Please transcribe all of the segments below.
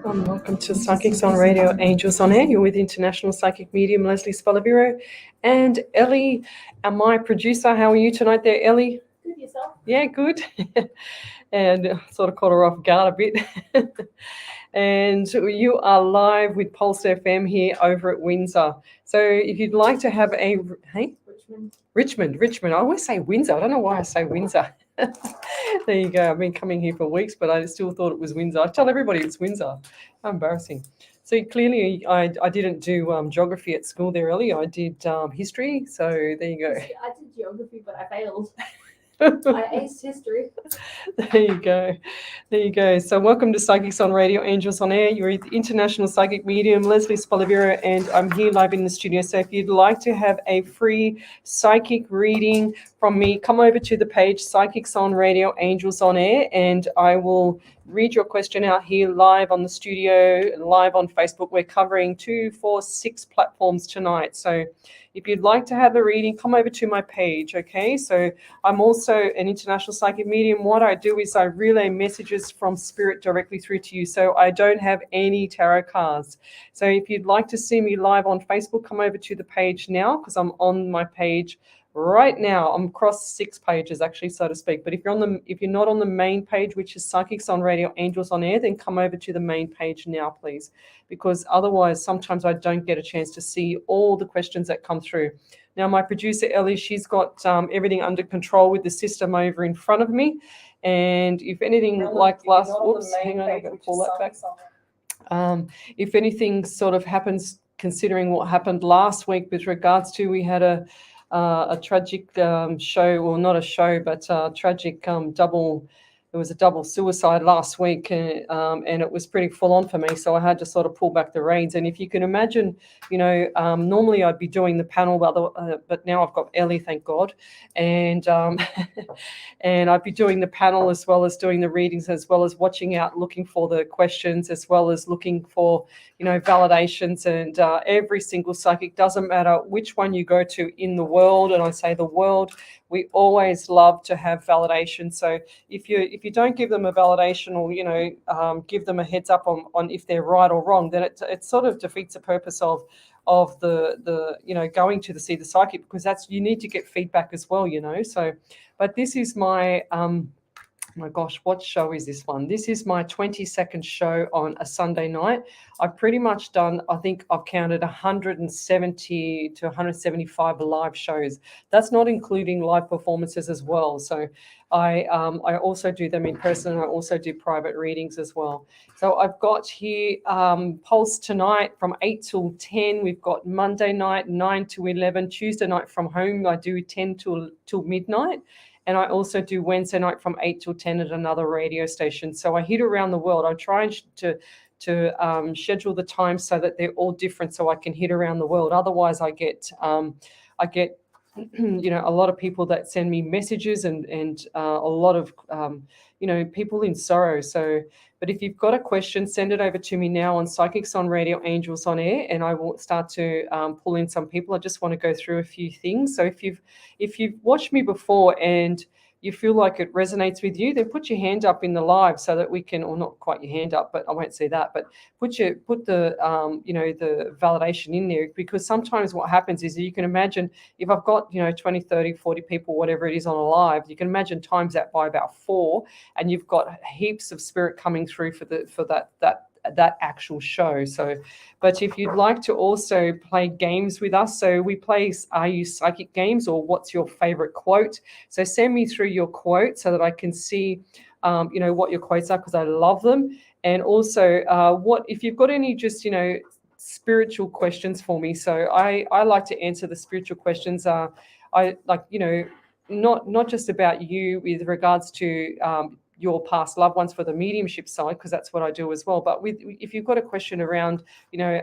Welcome to Psychics on Radio, Angels on Air. You're with International Psychic Medium Lesley Spaliviero and Ellie, my producer. How are you tonight there, Ellie? Good, yourself? Yeah, good. And sort of caught her off guard a bit. And you are live with Pulse FM here over at Windsor. So if you'd like to have a... Hey? Richmond. I always say Windsor. I don't know why I say Windsor. There you go. I've been coming here for weeks, but I still thought it was Windsor. I tell everybody it's Windsor. How embarrassing. So clearly I didn't do geography at school there early. I did history. So there you go. I did geography, but I failed. I aced history. There you go. So welcome to Psychics on Radio, Angels on Air. You're with International Psychic Medium Lesley Spaliviero, and I'm here live in the studio. So if you'd like to have a free psychic reading from me, come over to the page Psychics on Radio, Angels on Air, and I will read your question out here live on the studio, live on Facebook. We're covering 2, 4, 6 platforms tonight. So if you'd like to have a reading, come over to my page, okay? So I'm also an international psychic medium. What I do is I relay messages from spirit directly through to you. So I don't have any tarot cards. So if you'd like to see me live on Facebook, come over to the page now, because I'm on my page right now. I'm across 6 pages, actually, so to speak. But if you're not on the main page, which is Psychics on Radio, Angels on Air, then come over to the main page now, please, because otherwise sometimes I don't get a chance to see all the questions that come through. Now, my producer Ellie, she's got everything under control with the system over in front of me, and if anything like last, hang on, I'm going to pull that back. If anything sort of happens, considering what happened last week with regards to, we had a tragic show, or not a show, but a tragic double. It was a double suicide last week, and it was pretty full on for me. So I had to sort of pull back the reins. And if you can imagine, normally I'd be doing the panel, but now I've got Ellie, thank God, and and I'd be doing the panel as well as doing the readings, as well as watching out, looking for the questions, as well as looking for validations. And every single psychic, doesn't matter which one you go to in the world, and I say the world, we always love to have validation. So if you don't give them a validation, or give them a heads up on if they're right or wrong, then it sort of defeats the purpose of the going to see the psychic, because that's, you need to get feedback as well. So, but this is my my gosh, what show is this one? This is my 22nd show on a Sunday night. I've pretty much done, I think I've counted 170 to 175 live shows. That's not including live performances as well. So I also do them in person, and I also do private readings as well. So I've got here Pulse tonight from 8 till 10. We've got Monday night 9 to 11. Tuesday night from home I do 10 till midnight. And I also do Wednesday night from 8 till 10 at another radio station. So I hit around the world. I try to schedule the time so that they're all different, so I can hit around the world. Otherwise, I get a lot of people that send me messages, and a lot of people in sorrow. So, but if you've got a question, send it over to me now on Psychics on Radio, Angels on Air, and I will start to pull in some people. I just want to go through a few things. So if you've watched me before and you feel like it resonates with you, then put your hand up in the live so that we can, or not quite your hand up, but I won't say that, but put the the validation in there, because sometimes what happens is, you can imagine if I've got 20, 30, 40 people, whatever it is, on a live, you can imagine times that by about 4, and you've got heaps of spirit coming through for that actual show. So, but if you'd like to also play games with us, so we play Are You Psychic games, or What's Your Favorite Quote? So send me through your quote so that I can see what your quotes are, because I love them. And also what if you've got any just spiritual questions for me. So I like to answer the spiritual questions. I like not just about you with regards to your past loved ones for the mediumship side, because that's what I do as well. But if you've got a question around,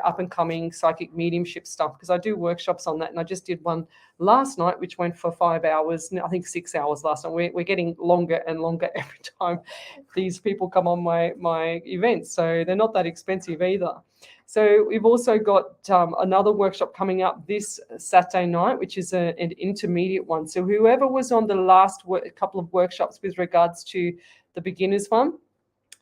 up and coming psychic mediumship stuff, because I do workshops on that, and I just did one last night, which went for 5 hours, I think 6 hours last night. We're getting longer and longer every time these people come on my events. So they're not that expensive either. So we've also got another workshop coming up this Saturday night, which is an intermediate one. So whoever was on the last couple of workshops with regards to the beginners one.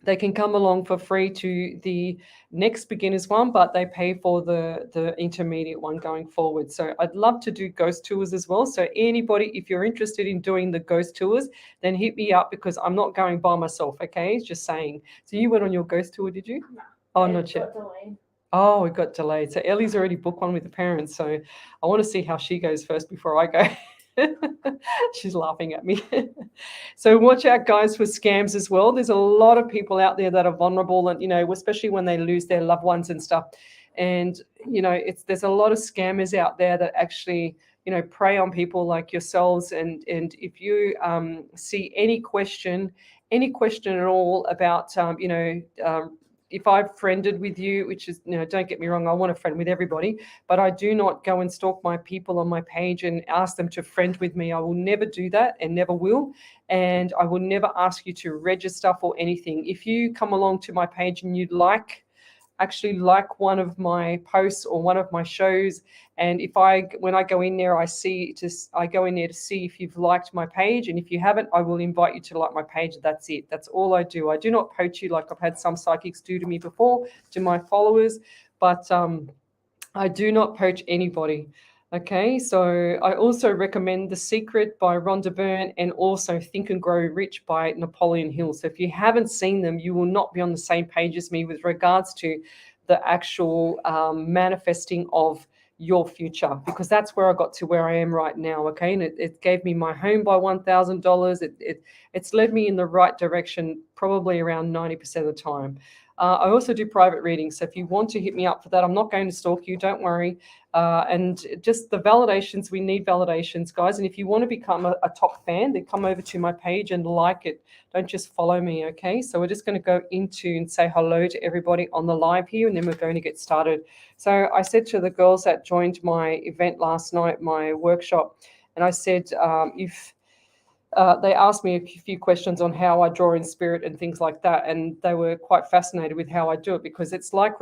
They can come along for free to the next beginners one, but they pay for the intermediate one going forward. So I'd love to do ghost tours as well. So anybody, if you're interested in doing the ghost tours, then hit me up, because I'm not going by myself. Okay, just saying. So you went on your ghost tour, did you? No. Oh, It not yet. got delayed. Oh, it got delayed. So Ellie's already booked one with the parents. So I want to see how she goes first before I go. She's laughing at me. So watch out, guys, for scams as well. There's a lot of people out there that are vulnerable, and especially when they lose their loved ones and stuff. And there's a lot of scammers out there that actually prey on people like yourselves. And if you see any question at all about if I've friended with you, which is, don't get me wrong, I want to friend with everybody, but I do not go and stalk my people on my page and ask them to friend with me. I will never do that and never will. And I will never ask you to register for anything. If you come along to my page and you'd actually like one of my posts or one of my shows, and when I go in there, I go in there to see if you've liked my page, and if you haven't, I will invite you to like my page. That's it. That's all I do. I do not poach you like I've had some psychics do to me before, to my followers, but I do not poach anybody. Okay, so I also recommend The Secret by Rhonda Byrne, and also Think and Grow Rich by Napoleon Hill. So if you haven't seen them, you will not be on the same page as me with regards to the actual manifesting of your future, because that's where I got to where I am right now. Okay, and it gave me my home by $1,000. It's led me in the right direction probably around 90% of the time. I also do private readings, so if you want to hit me up for that, I'm not going to stalk you, don't worry. And just the validations, we need validations, guys. And if you want to become a top fan, then come over to my page and like it. Don't just follow me, okay? So we're just going to go into and say hello to everybody on the live here, and then we're going to get started. So I said to the girls that joined my event last night, my workshop, and I said, they asked me a few questions on how I draw in spirit and things like that, and they were quite fascinated with how I do it, because it's like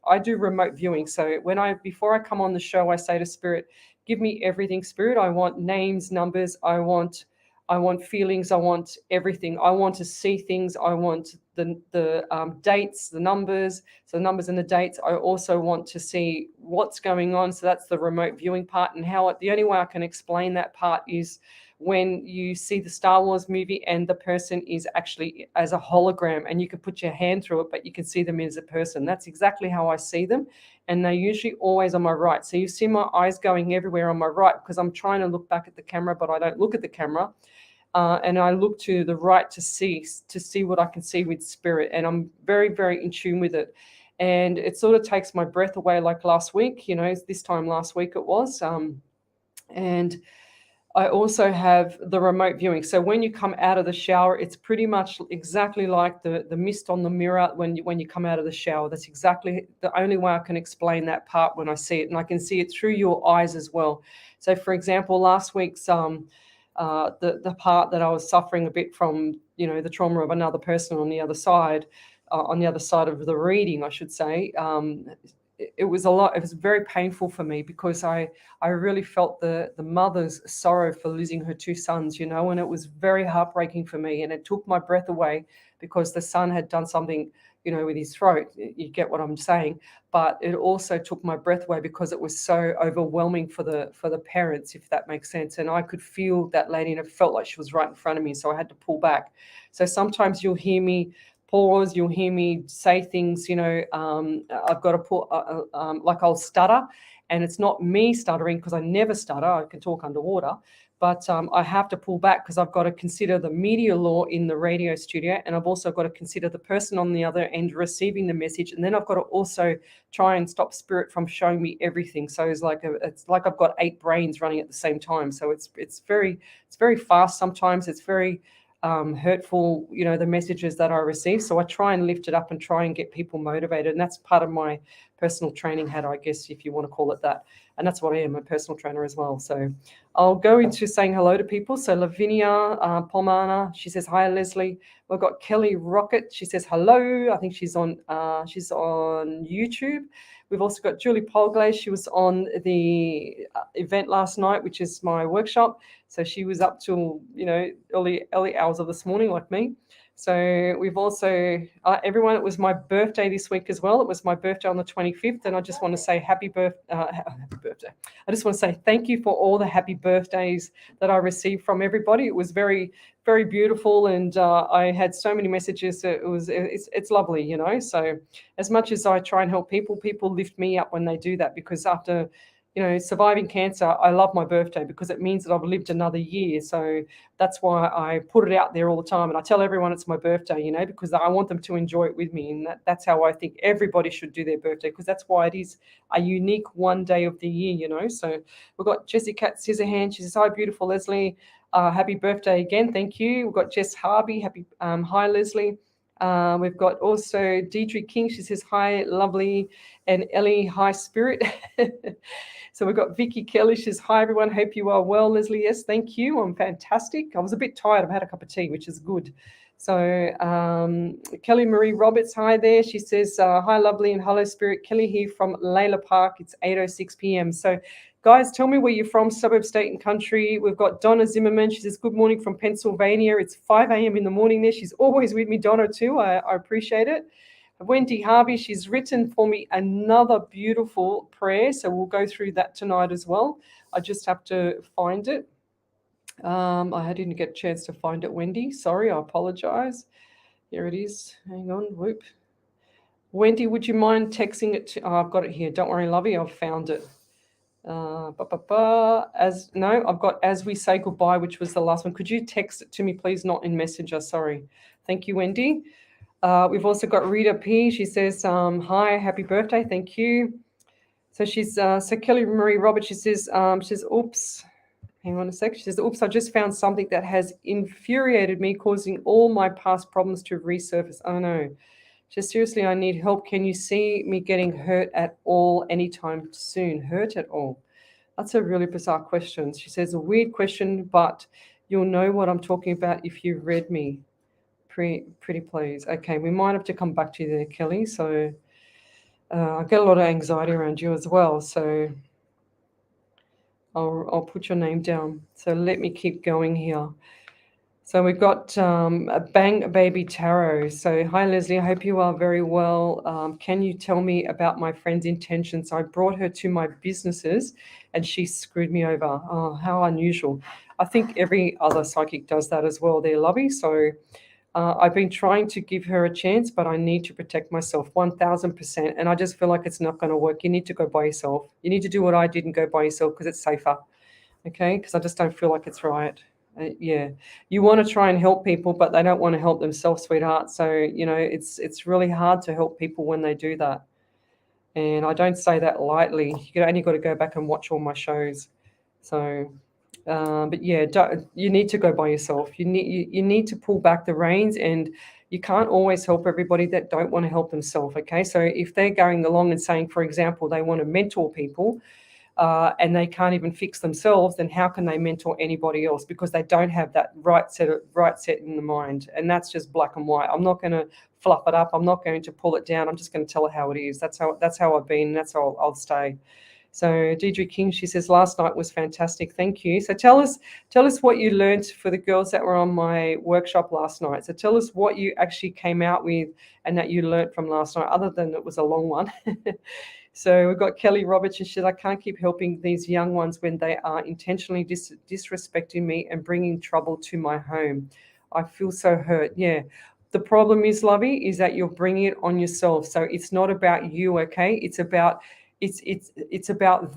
I do remote viewing. So before I come on the show, I say to spirit, give me everything, spirit. I want names, numbers. I want feelings. I want everything. I want to see things. I want the dates, the numbers. So the numbers and the dates. I also want to see what's going on. So that's the remote viewing part, and the only way I can explain that part is when you see the Star Wars movie and the person is actually as a hologram, and you can put your hand through it, but you can see them as a person. That's exactly how I see them. And they're usually always on my right. So you see my eyes going everywhere on my right, because I'm trying to look back at the camera, but I don't look at the camera. And I look to the right to see what I can see with spirit. And I'm very, very in tune with it. And it sort of takes my breath away, like last week, this time last week it was. And I also have the remote viewing. So when you come out of the shower, it's pretty much exactly like the mist on the mirror when you come out of the shower. That's exactly the only way I can explain that part when I see it. And I can see it through your eyes as well. So for example, last week's the part that I was suffering a bit from, the trauma of another person on the other side of the reading, I should say. It was very painful for me, because I really felt the mother's sorrow for losing her two sons, and it was very heartbreaking for me, and it took my breath away, because the son had done something, with his throat. You get what I'm saying? But it also took my breath away, because it was so overwhelming for the parents, if that makes sense. And I could feel that lady, and it felt like she was right in front of me, so I had to pull back. So sometimes you'll hear me pause, you'll hear me say things, I've got to put, like I'll stutter, and it's not me stuttering, because I never stutter. I can talk underwater, but I have to pull back, because I've got to consider the media law in the radio studio, and I've also got to consider the person on the other end receiving the message, and then I've got to also try and stop spirit from showing me everything. So it's like I've got 8 brains running at the same time. So it's very fast. Sometimes it's very hurtful, the messages that I receive. So I try and lift it up and try and get people motivated. And that's part of my personal training hat, I guess, if you want to call it that. And that's what I am, a personal trainer as well. So I'll go into saying hello to people. So Lavinia Pomana, she says, hi, Leslie. We've got Kelly Rocket. She says, hello. I think she's on YouTube. We've also got Julie Polglaze. She was on the event last night, which is my workshop. So she was up till, early hours of this morning, like me. So we've also, everyone, it was my birthday this week as well. It was my birthday on the 25th. And I just want to say happy birthday. I just want to say thank you for all the happy birthdays that I received from everybody. It was very, very beautiful. And I had so many messages. It's lovely, you know. So as much as I try and help people, people lift me up when they do that, because after, you know, surviving cancer, I love my birthday because it means that I've lived another year. So that's why I put it out there all the time. And I tell everyone it's my birthday, you know, because I want them to enjoy it with me. And that's how I think everybody should do their birthday, because that's why it is a unique one day of the year, you know. So we've got Jessie Cat Scissorhand. She says, hi, beautiful Lesley. Happy birthday again. Thank you. We've got Jess Harvey. Hi, Lesley. We've got also Deidre King. She says, hi, lovely. And Ellie, hi, spirit. So we've got Vicky Kelly. She says, hi, everyone. Hope you are well, Lesley. Yes, thank you. I'm fantastic. I was a bit tired. I've had a cup of tea, which is good. So Kelly Marie Roberts, hi there. She says, hi, lovely, and hello, spirit. Kelly here from Layla Park. It's 8:06 p.m. So guys, tell me where you're from, suburb, state, and country. We've got Donna Zimmerman. She says, good morning from Pennsylvania. It's 5 a.m. in the morning there. She's always with me, Donna, too. I appreciate it. Wendy Harvey, she's written for me another beautiful prayer. So we'll go through that tonight as well. I just have to find it. I didn't get a chance to find it, Wendy. Sorry, I apologize. Here it is. Hang on. Whoop. Wendy, would you mind texting it to? Oh, I've got it here. Don't worry, lovey. I've found it. I've got as we say goodbye, which was the last one. Could you text it to me, please? Not in Messenger. Sorry. Thank you, Wendy. We've also got Rita P. She says, hi, happy birthday. Thank you. So she's, so Kelly Marie Roberts, she says, oops, hang on a sec. She says, oops, I just found something that has infuriated me, causing all my past problems to resurface. Oh no. She says, seriously, I need help. Can you see me getting hurt at all anytime soon? Hurt at all? That's a really bizarre question. She says, a weird question, but you'll know what I'm talking about if you've read me. Pretty please. Okay, we might have to come back to you there, Kelly. So I get a lot of anxiety around you as well. So I'll put your name down. So let me keep going here. So we've got a Bang Baby Tarot. So hi, Lesley. I hope you are very well. Can you tell me about my friend's intentions? I brought her to my businesses and she screwed me over. Oh, how unusual. I think every other psychic does that as well. They're lovey. So I've been trying to give her a chance, but I need to protect myself 1000%. And I just feel like it's not going to work. You need to go by yourself. You need to do what I did and go by yourself because it's safer. Okay? Because I just don't feel like it's right. Yeah. You want to try and help people, but they don't want to help themselves, sweetheart. So, you know, it's really hard to help people when they do that. And I don't say that lightly. You only got to go back and watch all my shows. So... but yeah, you need to go by yourself. You need to pull back the reins, and you can't always help everybody that don't want to help themselves. Okay, so if they're going along and saying, for example, they want to mentor people, and they can't even fix themselves, then how can they mentor anybody else? Because they don't have that right set in the mind, and that's just black and white. I'm not going to fluff it up. I'm not going to pull it down. I'm just going to tell it how it is. That's how I've been. That's how I'll stay. So Deidre King, she says, last night was fantastic. Thank you. So tell us what you learned for the girls that were on my workshop last night. So tell us what you actually came out with and that you learned from last night, other than it was a long one. So we've got Kelly Roberts. She said, I can't keep helping these young ones when they are intentionally disrespecting me and bringing trouble to my home. I feel so hurt. Yeah. The problem is, Lovey, is that you're bringing it on yourself. So it's not about you, okay? It's about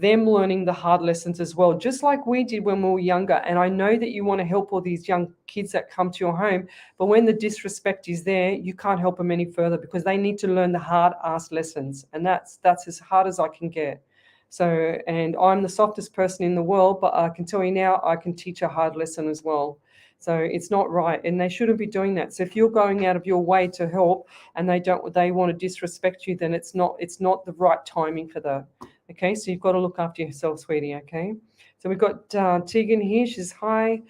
them learning the hard lessons as well, just like we did when we were younger. And I know that you want to help all these young kids that come to your home, but when the disrespect is there, you can't help them any further because they need to learn the hard-ass lessons. And that's as hard as I can get. So, and I'm the softest person in the world, but I can tell you now, I can teach a hard lesson as well. So it's not right, and they shouldn't be doing that. So if you're going out of your way to help and they want to disrespect you, then it's not the right timing for that. Okay, so you've got to look after yourself, sweetie. Okay, so we've got Tegan here. She's hi.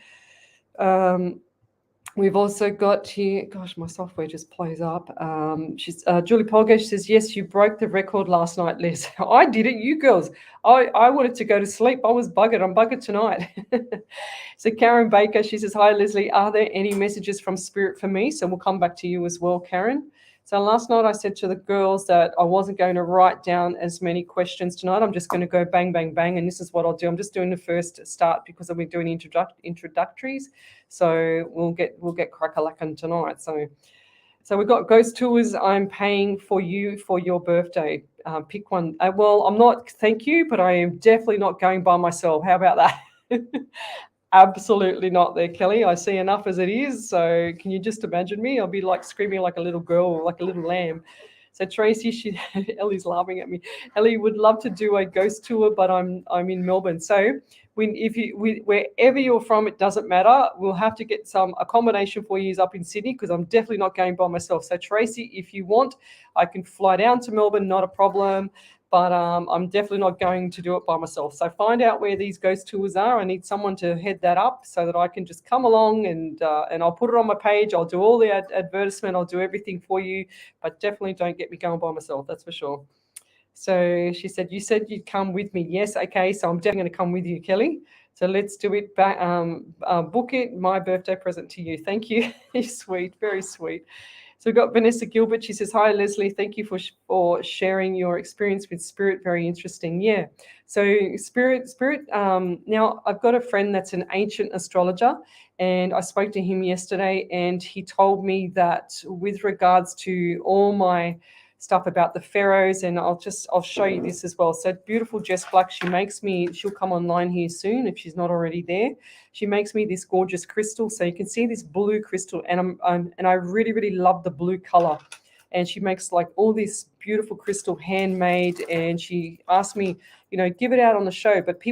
We've also got here, gosh, my software just plays up. She's Julie Polge. She says, yes, you broke the record last night, Liz. I did it, you girls. I wanted to go to sleep. I was buggered. I'm buggered tonight. So Karen Baker, she says, hi, Leslie. Are there any messages from Spirit for me? So we'll come back to you as well, Karen. So last night I said to the girls that I wasn't going to write down as many questions tonight. I'm just going to go bang, bang, bang. And this is what I'll do. I'm just doing the first start because I'll be doing introductories. So we'll get crack-a-lackin' tonight. So we've got ghost tours. I'm paying for you for your birthday. Pick one. Well, I'm not, thank you, but I am definitely not going by myself. How about that? Absolutely not there, Kelly. I see enough as it is. So can you just imagine me? I'll be like screaming like a little girl, like a little lamb. So Tracy, Ellie's laughing at me. Ellie would love to do a ghost tour, but I'm in Melbourne. So wherever you're from, it doesn't matter. We'll have to get some accommodation for you up in Sydney because I'm definitely not going by myself. So Tracy, if you want, I can fly down to Melbourne, not a problem. But I'm definitely not going to do it by myself. So find out where these ghost tours are. I need someone to head that up so that I can just come along and I'll put it on my page. I'll do all the advertisement. I'll do everything for you. But definitely don't get me going by myself. That's for sure. So she said, you said you'd come with me. Yes, okay. So I'm definitely going to come with you, Kelly. So let's do it. Book it. My birthday present to you. Thank you. Sweet. Very sweet. So we've got Vanessa Gilbert. She says, hi, Leslie. Thank you for sharing your experience with Spirit. Very interesting. Yeah. So Spirit. Now, I've got a friend that's an ancient astrologer, and I spoke to him yesterday, and he told me that with regards to all my stuff about the pharaohs, and I'll show you this as well. So beautiful Jess Black, she'll come online here soon if she's not already there. She makes me this gorgeous crystal, so you can see this blue crystal, and I really, really love the blue color. And she makes like all this beautiful crystal handmade, and she asked me, give it out on the show, but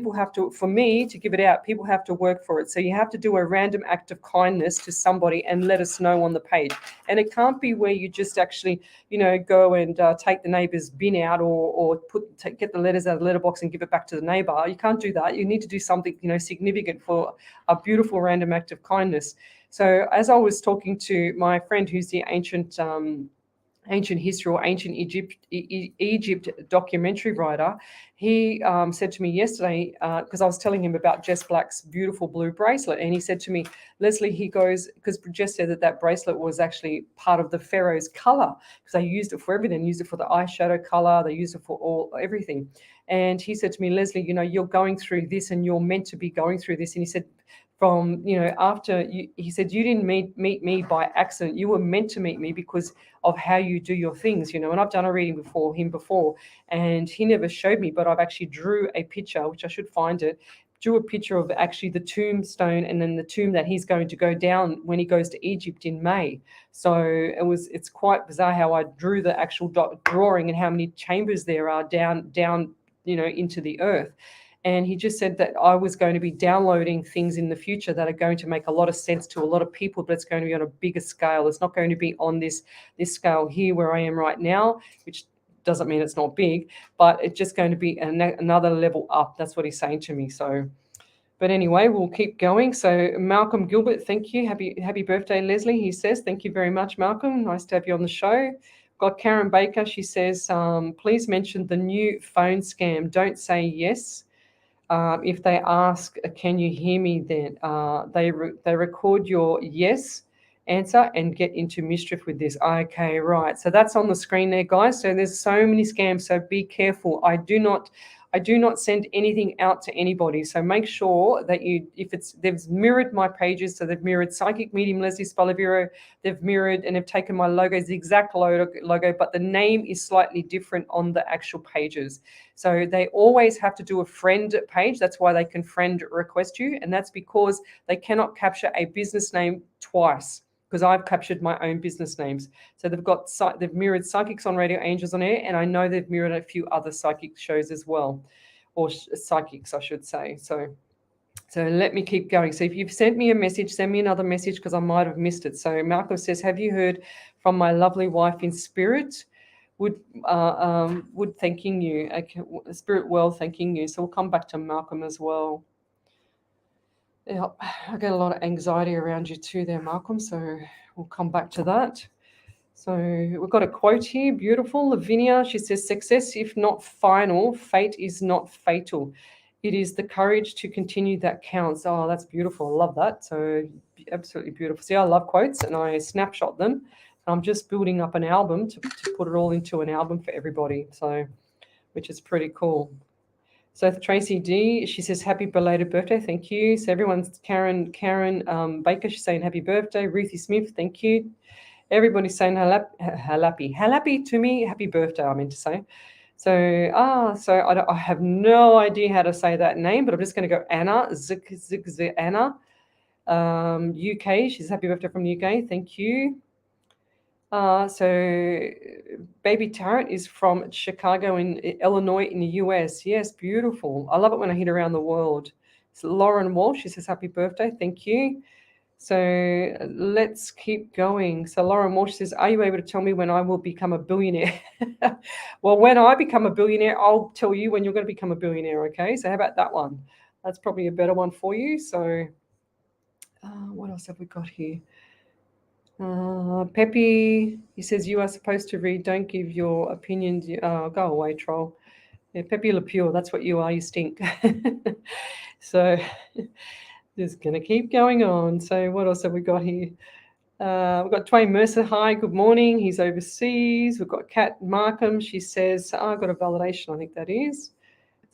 for me to give it out, people have to work for it. So you have to do a random act of kindness to somebody and let us know on the page. And it can't be where you just actually, go and take the neighbor's bin out or get the letters out of the letterbox and give it back to the neighbor. You can't do that. You need to do something, significant for a beautiful random act of kindness. So as I was talking to my friend who's the ancient history or ancient Egypt documentary writer, he said to me yesterday, because I was telling him about Jess Black's beautiful blue bracelet, and he said to me, Leslie, he goes, because Jess said that bracelet was actually part of the pharaoh's color, because they used it for everything. They used it for the eyeshadow color, they used it for everything. And he said to me, Leslie, you're going through this and you're meant to be going through this. And he said, he said, you didn't meet me by accident. You were meant to meet me because of how you do your things, and I've done a reading before, and he never showed me, but I've actually drew a picture, which I should find it, drew a picture of actually the tombstone and then the tomb that he's going to go down when he goes to Egypt in May. So it's quite bizarre how I drew the actual drawing and how many chambers there are down, into the earth. And he just said that I was going to be downloading things in the future that are going to make a lot of sense to a lot of people, but it's going to be on a bigger scale. It's not going to be on this scale here where I am right now, which doesn't mean it's not big, but it's just going to be another level up. That's what he's saying to me. So, but anyway, we'll keep going. So Malcolm Gilbert, thank you. Happy birthday, Leslie. He says, thank you very much, Malcolm. Nice to have you on the show. Got Karen Baker. She says, please mention the new phone scam. Don't say yes. If they ask, can you hear me then? They record your yes answer and get into mischief with this. Okay, right. So that's on the screen there, guys. So there's so many scams. So be careful. I do not send anything out to anybody. So make sure that they've mirrored my pages. So they've mirrored Psychic Medium Lesley Spaliviero. They've mirrored and have taken my logo, the exact logo, but the name is slightly different on the actual pages. So they always have to do a friend page. That's why they can friend request you. And that's because they cannot capture a business name twice, because I've captured my own business names. So they've mirrored Psychics on Radio, Angels on Air, and I know they've mirrored a few other psychic shows as well, or psychics, I should say. So let me keep going. So if you've sent me a message, send me another message because I might have missed it. So Malcolm says, have you heard from my lovely wife in spirit? Would thanking you. Okay, spirit well thanking you. So we'll come back to Malcolm as well. Yeah, I get a lot of anxiety around you too there, Malcolm, so we'll come back to that. So we've got a quote here, beautiful. Lavinia, she says, success, if not final, fate is not fatal. It is the courage to continue that counts. Oh, that's beautiful. I love that. So absolutely beautiful. See, I love quotes and I snapshot them. I'm just building up an album to put it all into an album for everybody. So, which is pretty cool. So Tracy D, she says happy belated birthday, thank you. So everyone's Karen Baker, she's saying happy birthday. Ruthie Smith, thank you. Everybody's saying halappy to me, happy birthday. I meant to say. So I have no idea how to say that name, but I'm just going to go Anna Anna, UK. She's happy birthday from the UK. Thank you. So Baby Tarrant is from Chicago in Illinois in the US. Yes, beautiful. I love it when I hit around the world. So Lauren Walsh, she says happy birthday. Thank you. So let's keep going. So Lauren Walsh says, are you able to tell me when I will become a billionaire? Well, when I become a billionaire, I'll tell you when you're going to become a billionaire, okay? So how about that one? That's probably a better one for you. So what else have we got here? Peppy, he says, you are supposed to read, don't give your opinions. Go away, troll. Yeah, Pepe Le Pure, that's what you are, you stink. So just going to keep going on. So what else have we got here? We've got Dwayne Mercer. Hi, good morning. He's overseas. We've got Kat Markham. She says, I've got a validation, I think that is.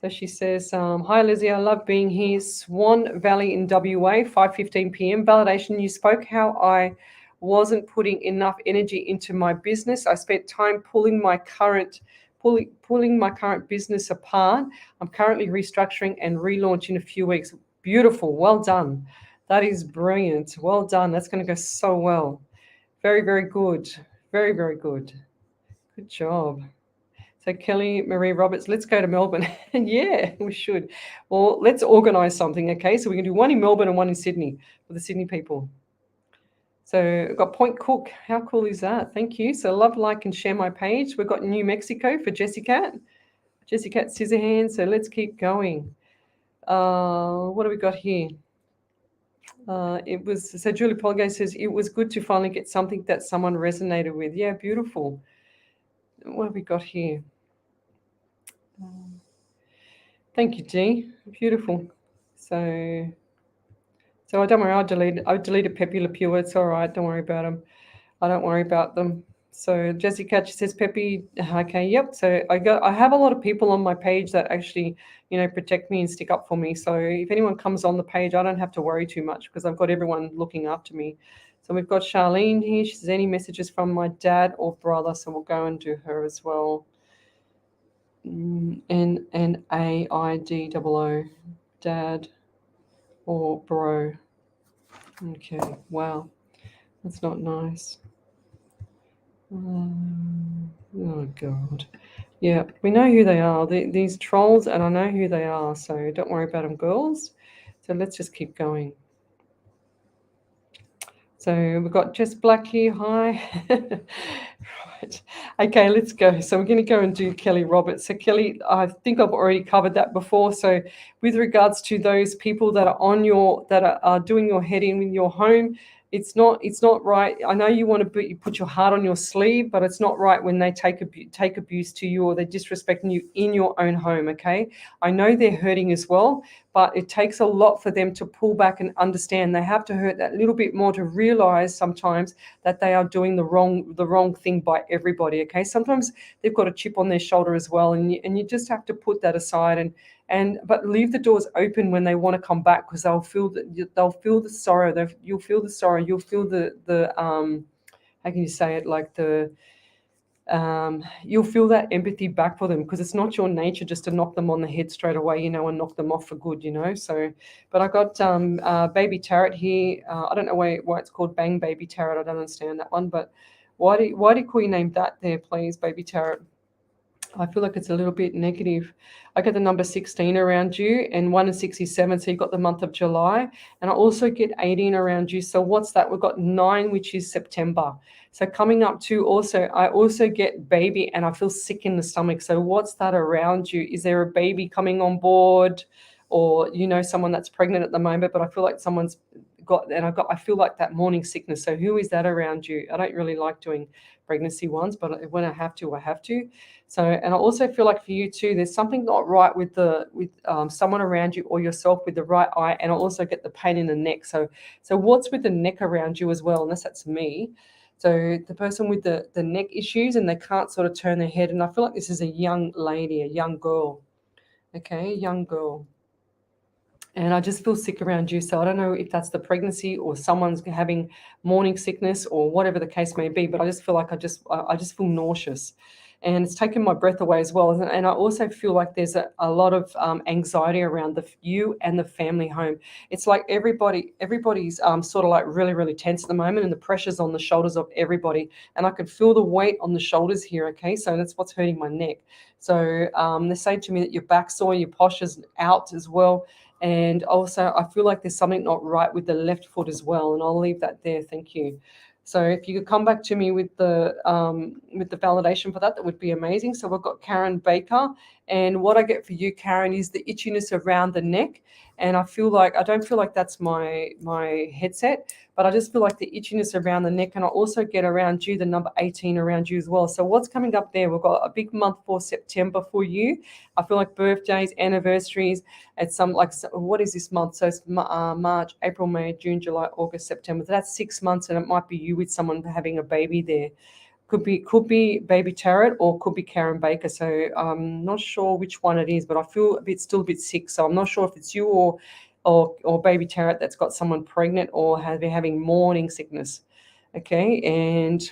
So she says, hi, Lizzie, I love being here. Swan Valley in WA, 5:15 p.m. Validation, you spoke how I wasn't putting enough energy into my business. I spent time pulling my current business apart. I'm currently restructuring and relaunch in a few weeks. Beautiful. Well done. That is brilliant. Well done. That's going to go so well. Very, very good. Very, very good. Good job. So Kelly Marie Roberts, let's go to Melbourne. Yeah, we should. Well, let's organise something, okay? So we can do one in Melbourne and one in Sydney for the Sydney people. So we've got Point Cook. How cool is that? Thank you. So love, like, and share my page. We've got New Mexico for Jessica. Jessica Scissorhands. So let's keep going. What do we got here? So Julie Polgay says, it was good to finally get something that someone resonated with. Yeah, beautiful. What have we got here? Thank you, G. Beautiful. So don't worry, I deleted Pepe Le Pure. It's all right. Don't worry about them. I don't worry about them. So Jessica, she says, Pepe, okay, yep. So I have a lot of people on my page that actually, protect me and stick up for me. So if anyone comes on the page, I don't have to worry too much because I've got everyone looking after me. So we've got Charlene here. She says, any messages from my dad or brother? So we'll go and do her as well. NAIDOO, dad or bro. Okay, wow, that's not nice. Oh God, yeah, we know who they are. These trolls, and I know who they are. So don't worry about them, girls. So let's just keep going. So we've got Jess Black here. Hi. Right. Okay, let's go. So we're going to go and do Kelly Roberts. So Kelly, I think I've already covered that before. So with regards to those people that are doing your head in your home, it's not right. I know you want to put your heart on your sleeve, but it's not right when they take abuse to you or they're disrespecting you in your own home. Okay, I know they're hurting as well, but it takes a lot for them to pull back and understand. They have to hurt that little bit more to realize sometimes that they are doing the wrong thing by everybody. Okay, sometimes they've got a chip on their shoulder as well, and you just have to put that aside but leave the doors open when they want to come back, because they'll feel the sorrow. You'll feel the sorrow. You'll feel the how can you say it, like you'll feel that empathy back for them, because it's not your nature just to knock them on the head straight away, and knock them off for good, So, but I got Baby Tarot here. I don't know why it's called Bang Baby Tarot. I don't understand that one, but why do you call your name that there, please, Baby Tarot? I feel like it's a little bit negative. I get the number 16 around you and 1 and 67, so you got the month of July. And I also get 18 around you. So what's that? We've got 9, which is September. So coming up to I also get baby, and I feel sick in the stomach. So what's that around you? Is there a baby coming on board? or someone that's pregnant at the moment, but I feel like someone's I feel like that morning sickness. So who is that around you? I don't really like doing pregnancy ones, but when I have to, I have to. So, and I also feel like for you too, there's something not right with someone around you or yourself with the right eye, and I also get the pain in the neck. So what's with the neck around you as well? And that's me. So the person with the neck issues and they can't sort of turn their head, and I feel like this is a young lady, a young girl. Okay, young girl. And I just feel sick around you. So I don't know if that's the pregnancy or someone's having morning sickness or whatever the case may be, but I just feel like I just feel nauseous. And it's taken my breath away as well. And I also feel like there's a lot of anxiety around you and the family home. It's like everybody's sort of like really, really tense at the moment, and the pressure's on the shoulders of everybody. And I can feel the weight on the shoulders here, okay? So that's what's hurting my neck. So they say to me that your back's sore, your posture's out as well. And also, I feel like there's something not right with the left foot as well. And I'll leave that there. Thank you. So if you could come back to me with the validation for that, that would be amazing. So we've got Karen Baker, and what I get for you, Karen, is the itchiness around the neck. And I don't feel like that's my headset, but I just feel like the itchiness around the neck. And I also get around you the number 18 around you as well. So what's coming up there? We've got a big month for September for you. I feel like birthdays, anniversaries. It's what is this month? So it's March, April, May, June, July, August, September. So that's 6 months, and it might be you with someone having a baby there. Could be Baby Tarot or could be Karen Baker. So I'm not sure which one it is, but I feel still a bit sick. So I'm not sure if it's you or Baby Tarot that's got someone pregnant or they're having morning sickness. Okay, and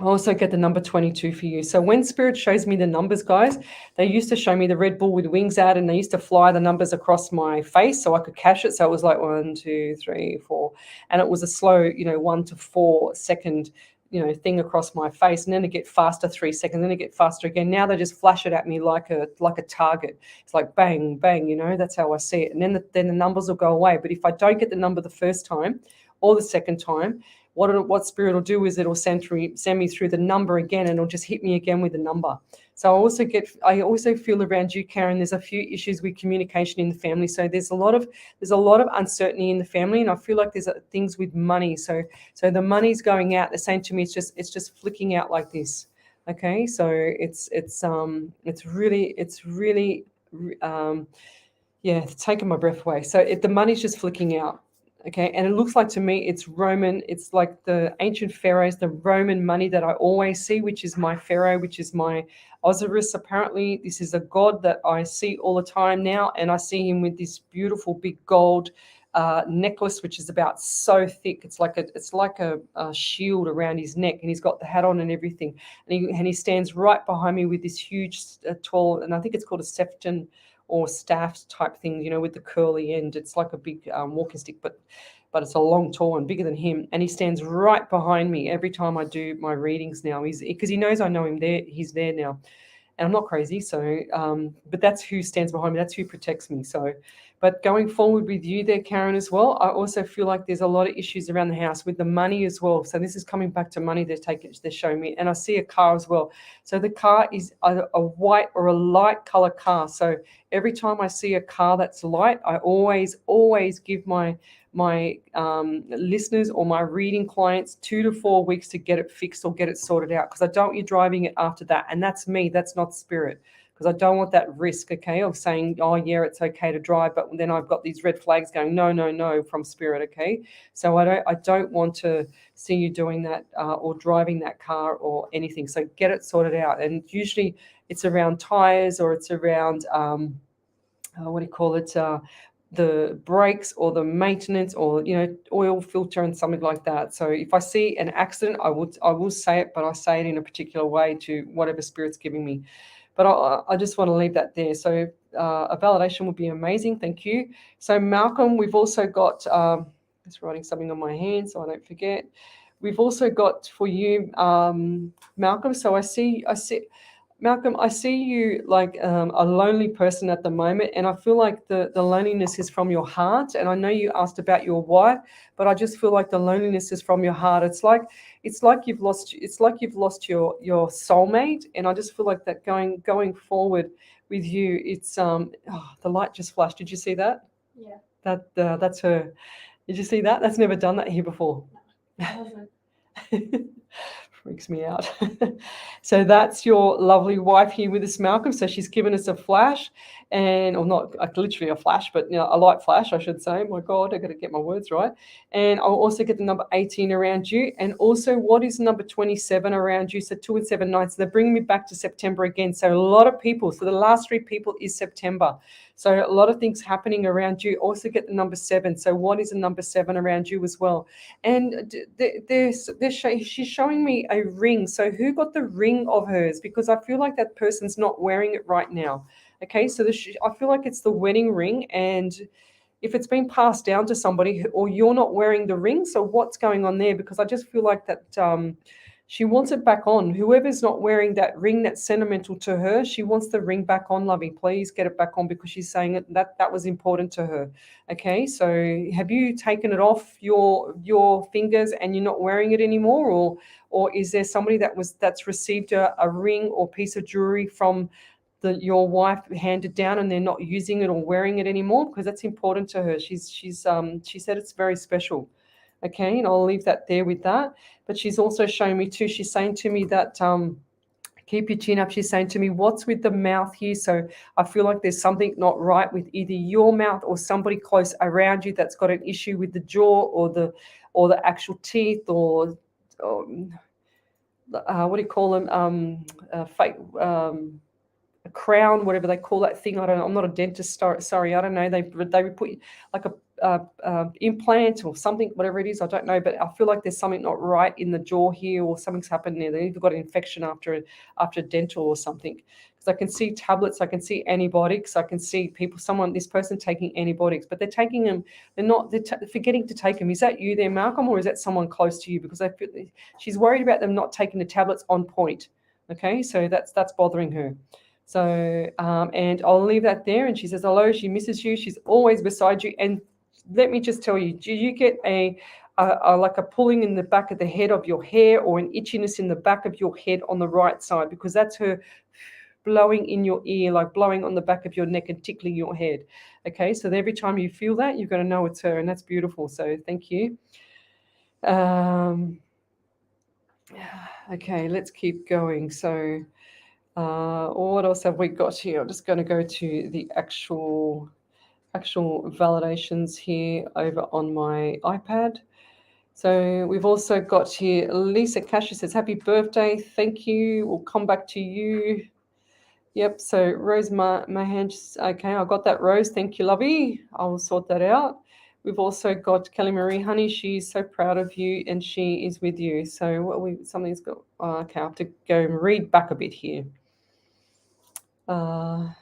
I also get the number 22 for you. So when Spirit shows me the numbers, guys, they used to show me the Red Bull with wings out, and they used to fly the numbers across my face so I could cash it. So it was like 1, 2, 3, 4. And it was a slow, 1 to 4 second, thing across my face. And then it get faster 3 seconds, then it get faster again. Now they just flash it at me like a target. It's like bang, bang, that's how I see it. And then the numbers will go away. But if I don't get the number the first time or the second time, what Spirit will do is it'll send me through the number again, and it'll just hit me again with the number. So I also feel around you, Karen, there's a few issues with communication in the family. So there's a lot of uncertainty in the family, and I feel like there's things with money. So the money's going out. They're saying to me it's just flicking out like this. Okay, so it's really it's taking my breath away. So the money's just flicking out. Okay, and it looks like to me it's Roman. It's like the ancient pharaohs, the Roman money that I always see, which is my pharaoh, which is my Osiris. Apparently, this is a god that I see all the time now, and I see him with this beautiful big gold necklace, which is about so thick. It's like a shield around his neck, and he's got the hat on and everything. And he stands right behind me with this huge, tall, and I think it's called a sefton or staff type thing, with the curly end. It's like a big walking stick, but it's a long, tall one, bigger than him. And he stands right behind me every time I do my readings now. Because he knows I know him there. He's there now. And I'm not crazy. So, but that's who stands behind me. That's who protects me. So, but going forward with you there, Karen, as well, I also feel like there's a lot of issues around the house with the money as well. So this is coming back to money they're showing me. And I see a car as well. So the car is either a white or a light color car. So every time I see a car that's light, I always give my listeners or my reading clients 2 to 4 weeks to get it fixed or get it sorted out, because I don't want you driving it after that. And that's me. That's not Spirit. Because I don't want that risk, okay, of saying, oh, yeah, it's okay to drive, but then I've got these red flags going, no, from Spirit, okay? So I don't want to see you doing that or driving that car or anything. So get it sorted out. And usually it's around tires, or it's around, the brakes or the maintenance, or oil filter and something like that. So if I see an accident, I will say it, but I say it in a particular way to whatever Spirit's giving me. But I just want to leave that there. So a validation would be amazing. Thank you. So Malcolm, we've also got, just writing something on my hand so I don't forget. We've also got for you, Malcolm. So I see Malcolm, I see you like a lonely person at the moment, and I feel like the loneliness is from your heart. And I know you asked about your wife, but I just feel like the loneliness is from your heart. It's like you've lost your soulmate, and I just feel like that going forward with you. It's the light just flashed. Did you see that? Yeah. That's her. Did you see that? That's never done that here before. It hasn't. Freaks me out. So that's your lovely wife here with us, Malcolm. So she's given us a flash, or not like literally a flash, but a light flash, I should say. My God, I got to get my words right. And I'll also get the number 18 around you, and also what is number 27 around you? So 2 and 7 9. So they're bringing me back to September again. So a lot of people. So the last 3 people is September. So a lot of things happening around you. Also get the number 7. So what is the number 7 around you as well? And she's showing me a ring. So who got the ring of hers? Because I feel like that person's not wearing it right now. Okay, so I feel like it's the wedding ring, and if it's been passed down to somebody, or you're not wearing the ring, so what's going on there? Because I just feel like that she wants it back on. Whoever's not wearing that ring that's sentimental to her, she wants the ring back on, lovey. Please get it back on, because she's saying that was important to her. Okay, so have you taken it off your fingers and you're not wearing it anymore, or is there somebody that's received a ring or piece of jewelry from your wife handed down, and they're not using it or wearing it anymore? Because that's important to her. She said it's very special. Okay, and I'll leave that there with that. But she's also showing me too, she's saying to me that keep your chin up. She's saying to me, what's with the mouth here? So I feel like there's something not right with either your mouth or somebody close around you that's got an issue with the jaw, or the actual teeth, or what do you call them? Fake a crown, whatever they call that thing. I don't know. I'm not a dentist. Sorry, I don't know. They put like a implant or something, whatever it is. I don't know, but I feel like there's something not right in the jaw here, or something's happened there. They either got an infection after dental or something. Because I can see tablets, I can see antibiotics, I can see this person taking antibiotics, but they're taking them. They're forgetting to take them. Is that you there, Malcolm, or is that someone close to you? Because I feel she's worried about them not taking the tablets on point. Okay, so that's bothering her. So, and I'll leave that there. And she says, hello, she misses you. She's always beside you. And let me just tell you, do you get like a pulling in the back of the head of your hair, or an itchiness in the back of your head on the right side? Because that's her blowing in your ear, like blowing on the back of your neck and tickling your head. Okay, so every time you feel that, you're going to know it's her, and that's beautiful. So thank you. Okay, let's keep going. So what else have we got here? I'm just going to go to the actual validations here over on my iPad. So we've also got here Lisa Cash, says, happy birthday. Thank you. We'll come back to you. Yep. So Rose Mahan, okay, I got that, Rose. Thank you, lovey. I will sort that out. We've also got Kelly Marie, honey. She's so proud of you, and she is with you. So something's got. Okay, I have to go and read back a bit here. Let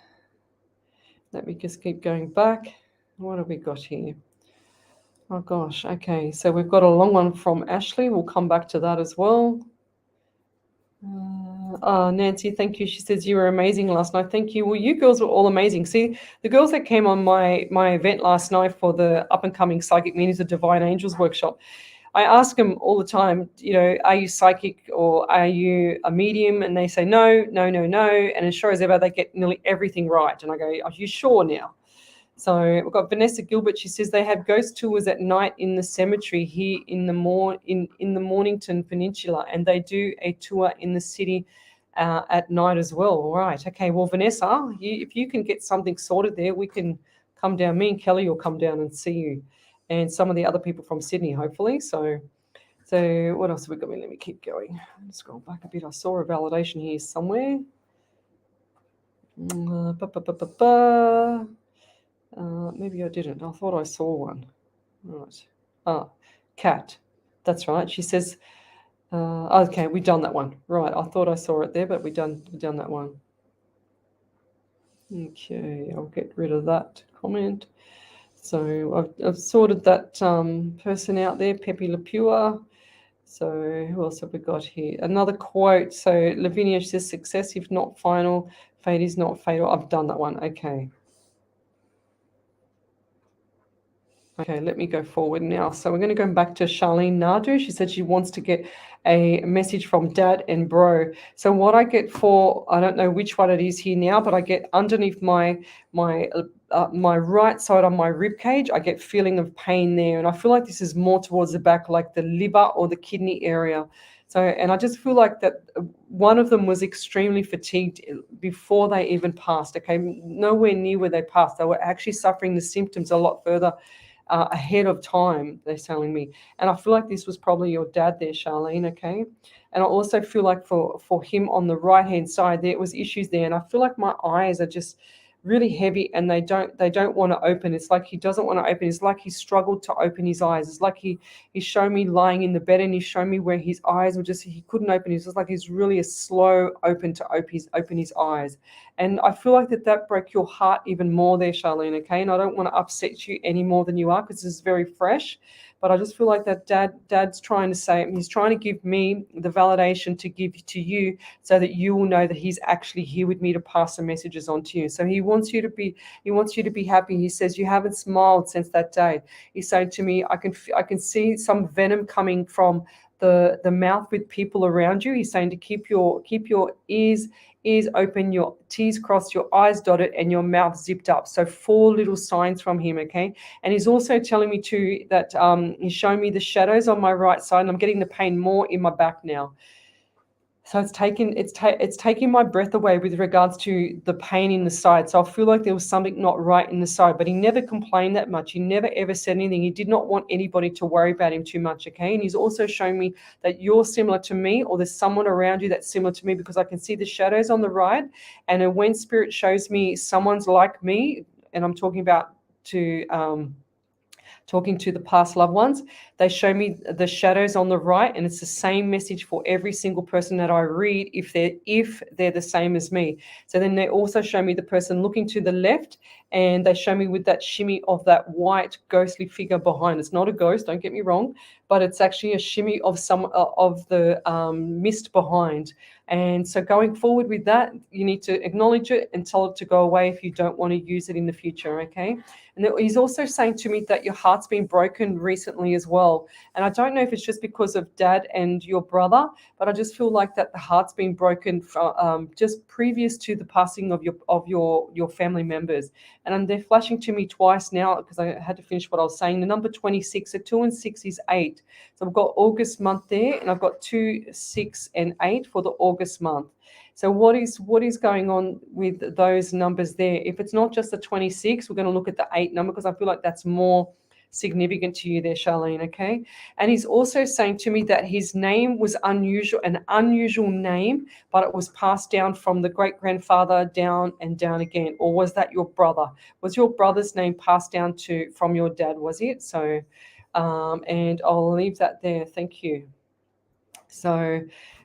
me just keep going back. What have we got here? Oh gosh. Okay, so we've got a long one from Ashley. We'll come back to that as well. Nancy, thank you. She says you were amazing last night. Thank you. Well, you girls were all amazing. See, the girls that came on my event last night for the up and coming Psychic Mediums of Divine Angels workshop, I ask them all the time, are you psychic or are you a medium? And they say no, no, no, no. And as sure as ever, they get nearly everything right. And I go, are you sure now? So we've got Vanessa Gilbert. She says they have ghost tours at night in the cemetery here in the Mornington Peninsula, and they do a tour in the city at night as well. All right. Okay. Well, Vanessa, if you can get something sorted there, we can come down. Me and Kelly will come down and see you, and some of the other people from Sydney, hopefully. So what else have we got? Let me keep going. Let's scroll back a bit. I saw a validation here somewhere. Maybe I didn't. I thought I saw one. Right. Cat. That's right. She says, okay, we've done that one. Right. I thought I saw it there, but we've done that one. Okay, I'll get rid of that comment. So I've sorted that person out there, Pepe Lapua. So who else have we got here? Another quote. So Lavinia says, success if not final, fate is not fatal. I've done that one. Okay. Okay, let me go forward now. So we're going to go back to Charlene Nadu. She said she wants to get a message from Dad and Bro. So what I get for, I don't know which one it is here now, but I get underneath my right side on my rib cage, I get feeling of pain there, and I feel like this is more towards the back, like the liver or the kidney area. So, and I just feel like that one of them was extremely fatigued before they even passed. Okay, nowhere near where they passed. They were actually suffering the symptoms a lot further ahead of time, they're telling me. And I feel like this was probably your dad there, Charlene, okay? And I also feel like for him on the right-hand side, there was issues there. And I feel like my eyes are just really heavy and they don't want to open. It's like he doesn't want to open. It's like he struggled to open his eyes. It's like he showed me lying in the bed and he showed me where his eyes were just, he couldn't open. It's just like he's really a slow open to open his eyes. And I feel like that broke your heart even more there, Charlene, okay? And I don't want to upset you any more than you are because this is very fresh. But I just feel like that dad's trying to say, he's trying to give me the validation to give to you so that you will know that he's actually here with me to pass the messages on to you. So he wants you to be happy. He says you haven't smiled since that day. He's saying to me, I can see some venom coming from the mouth with people around you. He's saying to keep your ears open, your T's crossed, your eyes dotted, and your mouth zipped up. So 4 little signs from him, okay? And he's also telling me too that he's showing me the shadows on my right side, and I'm getting the pain more in my back now. So it's taking my breath away with regards to the pain in the side. So I feel like there was something not right in the side, but he never complained that much. He never ever said anything. He did not want anybody to worry about him too much, okay? And he's also showing me that you're similar to me, or there's someone around you that's similar to me, because I can see the shadows on the right. And when Spirit shows me someone's like me, and I'm talking about talking to the past loved ones, they show me the shadows on the right, and it's the same message for every single person that I read if they're the same as me. So then they also show me the person looking to the left, and they show me with that shimmy of that white ghostly figure behind. It's not a ghost, don't get me wrong, but it's actually a shimmy of some of the mist behind. And so going forward with that, you need to acknowledge it and tell it to go away if you don't want to use it in the future, okay? And he's also saying to me that your heart's been broken recently as well. And I don't know if it's just because of Dad and your brother, but I just feel like that the heart's been broken just previous to the passing of your family members. And they're flashing to me twice now because I had to finish what I was saying. The number 26, so 2 and 6 is 8. So I've got August month there, and I've got 2, 6, and 8 for the August month. So what is going on with those numbers there? If it's not just the 26, we're going to look at the 8 number because I feel like that's more significant to you there, Charlene, okay? And he's also saying to me that his name was unusual, an unusual name, but it was passed down from the great-grandfather down and down again. Or was that your brother? Was your brother's name passed down from your dad, was it? So, and I'll leave that there. Thank you. So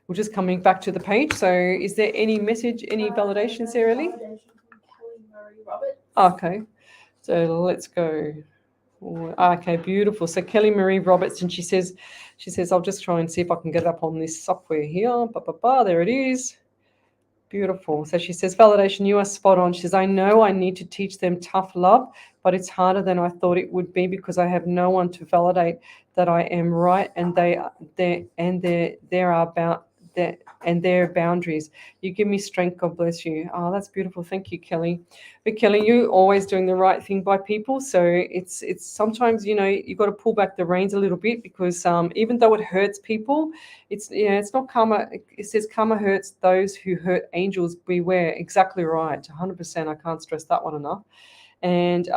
we're just coming back to the page. So is there any message, any validations there, Ellie? Validation from Kelly Marie Roberts. Okay. So let's go. Okay, beautiful. So Kelly Marie Roberts, and she says, I'll just try and see if I can get it up on this software here. There it is. Beautiful. So she says, validation, you are spot on. She says, I know I need to teach them tough love, but it's harder than I thought it would be because I have no one to validate that I am right, and there are boundaries. You give me strength. God bless you. Oh, that's beautiful. Thank you, Kelly. But Kelly, you're always doing the right thing by people. So it's sometimes, you've got to pull back the reins a little bit because even though it hurts people, it's not karma. It says karma hurts those who hurt angels. Beware. Exactly right. 100%. I can't stress that one enough. And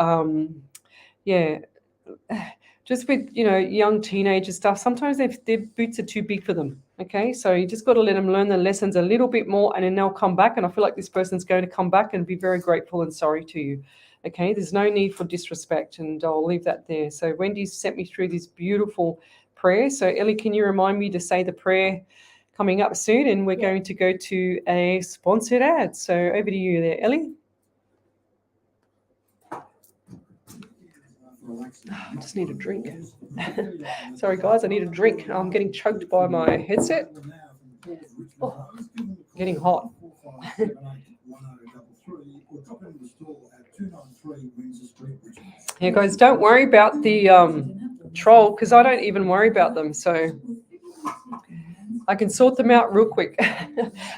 just with young teenager stuff, sometimes their boots are too big for them. Okay, so you just got to let them learn the lessons a little bit more, and then they'll come back. And I feel like this person's going to come back and be very grateful and sorry to you. Okay, there's no need for disrespect, and I'll leave that there. So Wendy's sent me through this beautiful prayer. So Ellie, can you remind me to say the prayer coming up soon? And we're going to go to a sponsored ad. So over to you there, Ellie. I just need a drink. Sorry, guys, I need a drink. I'm getting choked by my headset. Oh, getting hot. Yeah, guys, don't worry about the troll because I don't even worry about them. So I can sort them out real quick.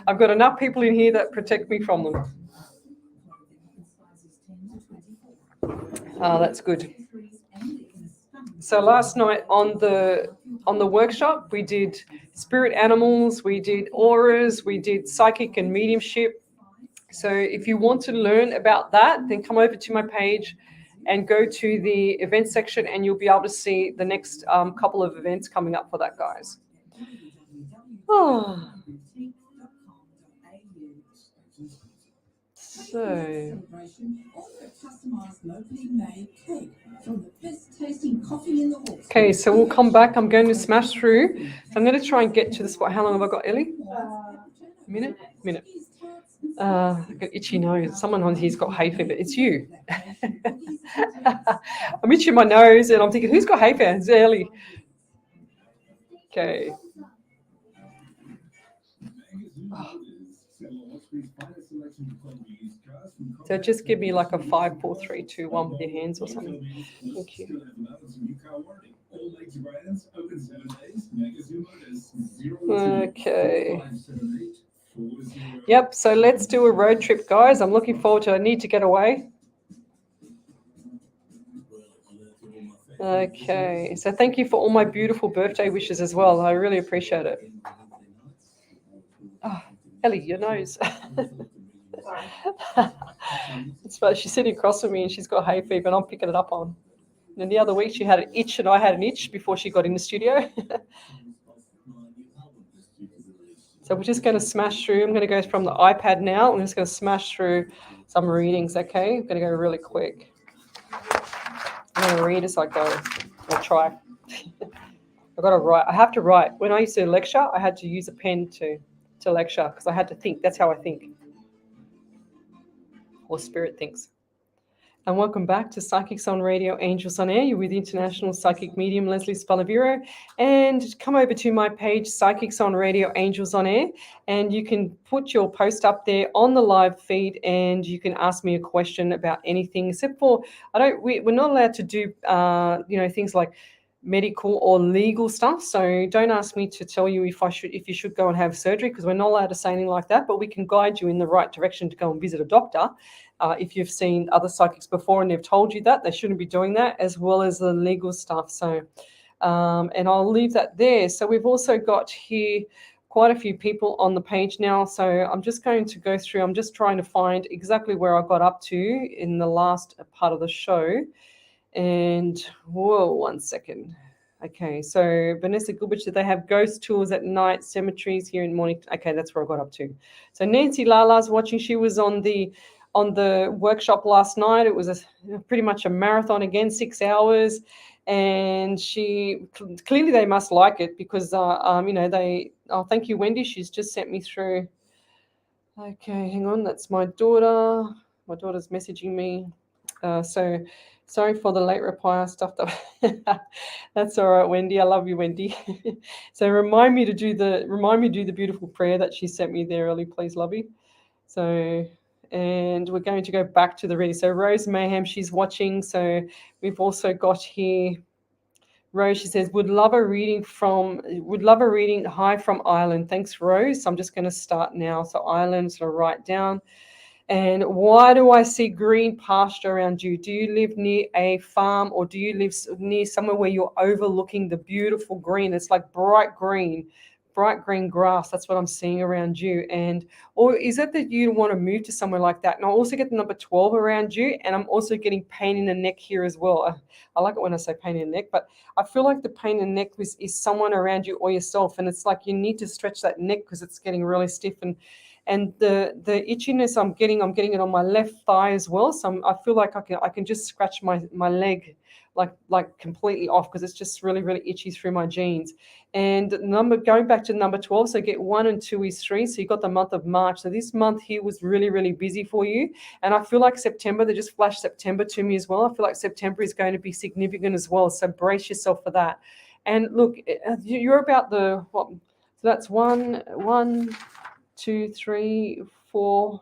I've got enough people in here that protect me from them. Oh, that's good. So last night on the workshop, we did spirit animals, we did auras, we did psychic and mediumship. So if you want to learn about that, then come over to my page and go to the event section, and you'll be able to see the next couple of events coming up for that, guys. Oh. So, okay, so we'll come back. I'm going to smash through. So I'm going to try and get to the spot. How long have I got, Ellie? A minute? I've got itchy nose. Someone on here's got hay fever. It's you. I'm itching my nose and I'm thinking, who's got hay fever? It's Ellie. Okay. Oh. So just give me like a 5, 4, 3, 2, 1 with your hands or something. Thank you. Okay. Yep, so let's do a road trip, guys. I'm looking forward to it. I need to get away. Okay, so thank you for all my beautiful birthday wishes as well. I really appreciate it. Oh, Ellie, your nose. It's funny. She's sitting across from me and she's got hay fever and I'm picking it up on. And then the other week she had an itch and I had an itch before she got in the studio. So we're just going to smash through. I'm going to go from the iPad now. I'm just going to smash through some readings, okay? I'm going to go really quick. I'm going to read as I go. I'll try. I've got to write. I have to write. When I used to lecture, I had to use a pen to lecture because I had to think. That's how I think. Or spirit thinks. And welcome back to Psychics on Radio, Angels on Air. You're with International Psychic Medium Lesley Spaliviero. And come over to my page, Psychics on Radio, Angels on Air. And you can put your post up there on the live feed and you can ask me a question about anything, except for we're not allowed to do things like medical or legal stuff. So don't ask me to tell you if you should go and have surgery, because we're not allowed to say anything like that, but we can guide you in the right direction to go and visit a doctor. If you've seen other psychics before and they've told you that, they shouldn't be doing that, as well as the legal stuff. So, and I'll leave that there. So we've also got here quite a few people on the page now. So I'm just going to go through. I'm just trying to find exactly where I got up to in the last part of the show. And whoa, 1 second. Okay, so Vanessa Gilbert, they have ghost tours at night, cemeteries here in morning. Okay, that's where I got up to. So Nancy Lala's watching. She was on the workshop last night. It was pretty much a marathon again, 6 hours, and she clearly they must like it because thank you, Wendy. She's just sent me through. Okay, hang on. That's my daughter. My daughter's messaging me. So sorry for the late reply stuff. That's all right, Wendy. I love you, Wendy. So remind me to do the beautiful prayer that she sent me there early, please, lovey. So, and we're going to go back to the reading. So Rose Mayhem, she's watching. So we've also got here Rose. She says, would love a reading hi from Ireland. Thanks, Rose. So I'm just going to start now. So Ireland, so write down. And why do I see green pasture around you? Do you live near a farm, or do you live near somewhere where you're overlooking the beautiful green? It's like bright green grass. That's what I'm seeing around you. Or is it that you want to move to somewhere like that? And I also get the number 12 around you, and I'm also getting pain in the neck here as well. I like it when I say pain in the neck, but I feel like the pain in the neck is someone around you or yourself. And it's like you need to stretch that neck because it's getting really stiff. and the itchiness I'm getting it on my left thigh as well. So I feel like I can just scratch my leg like completely off because it's just really really itchy through my jeans. And going back to number 12, so get 1 and 2 is 3. So you got the month of March. So this month here was really really busy for you, and I feel like September, they just flashed September to me as well. I feel like September is going to be significant as well. So brace yourself for that. And look, you're about the what? So that's one, 2, 3, 4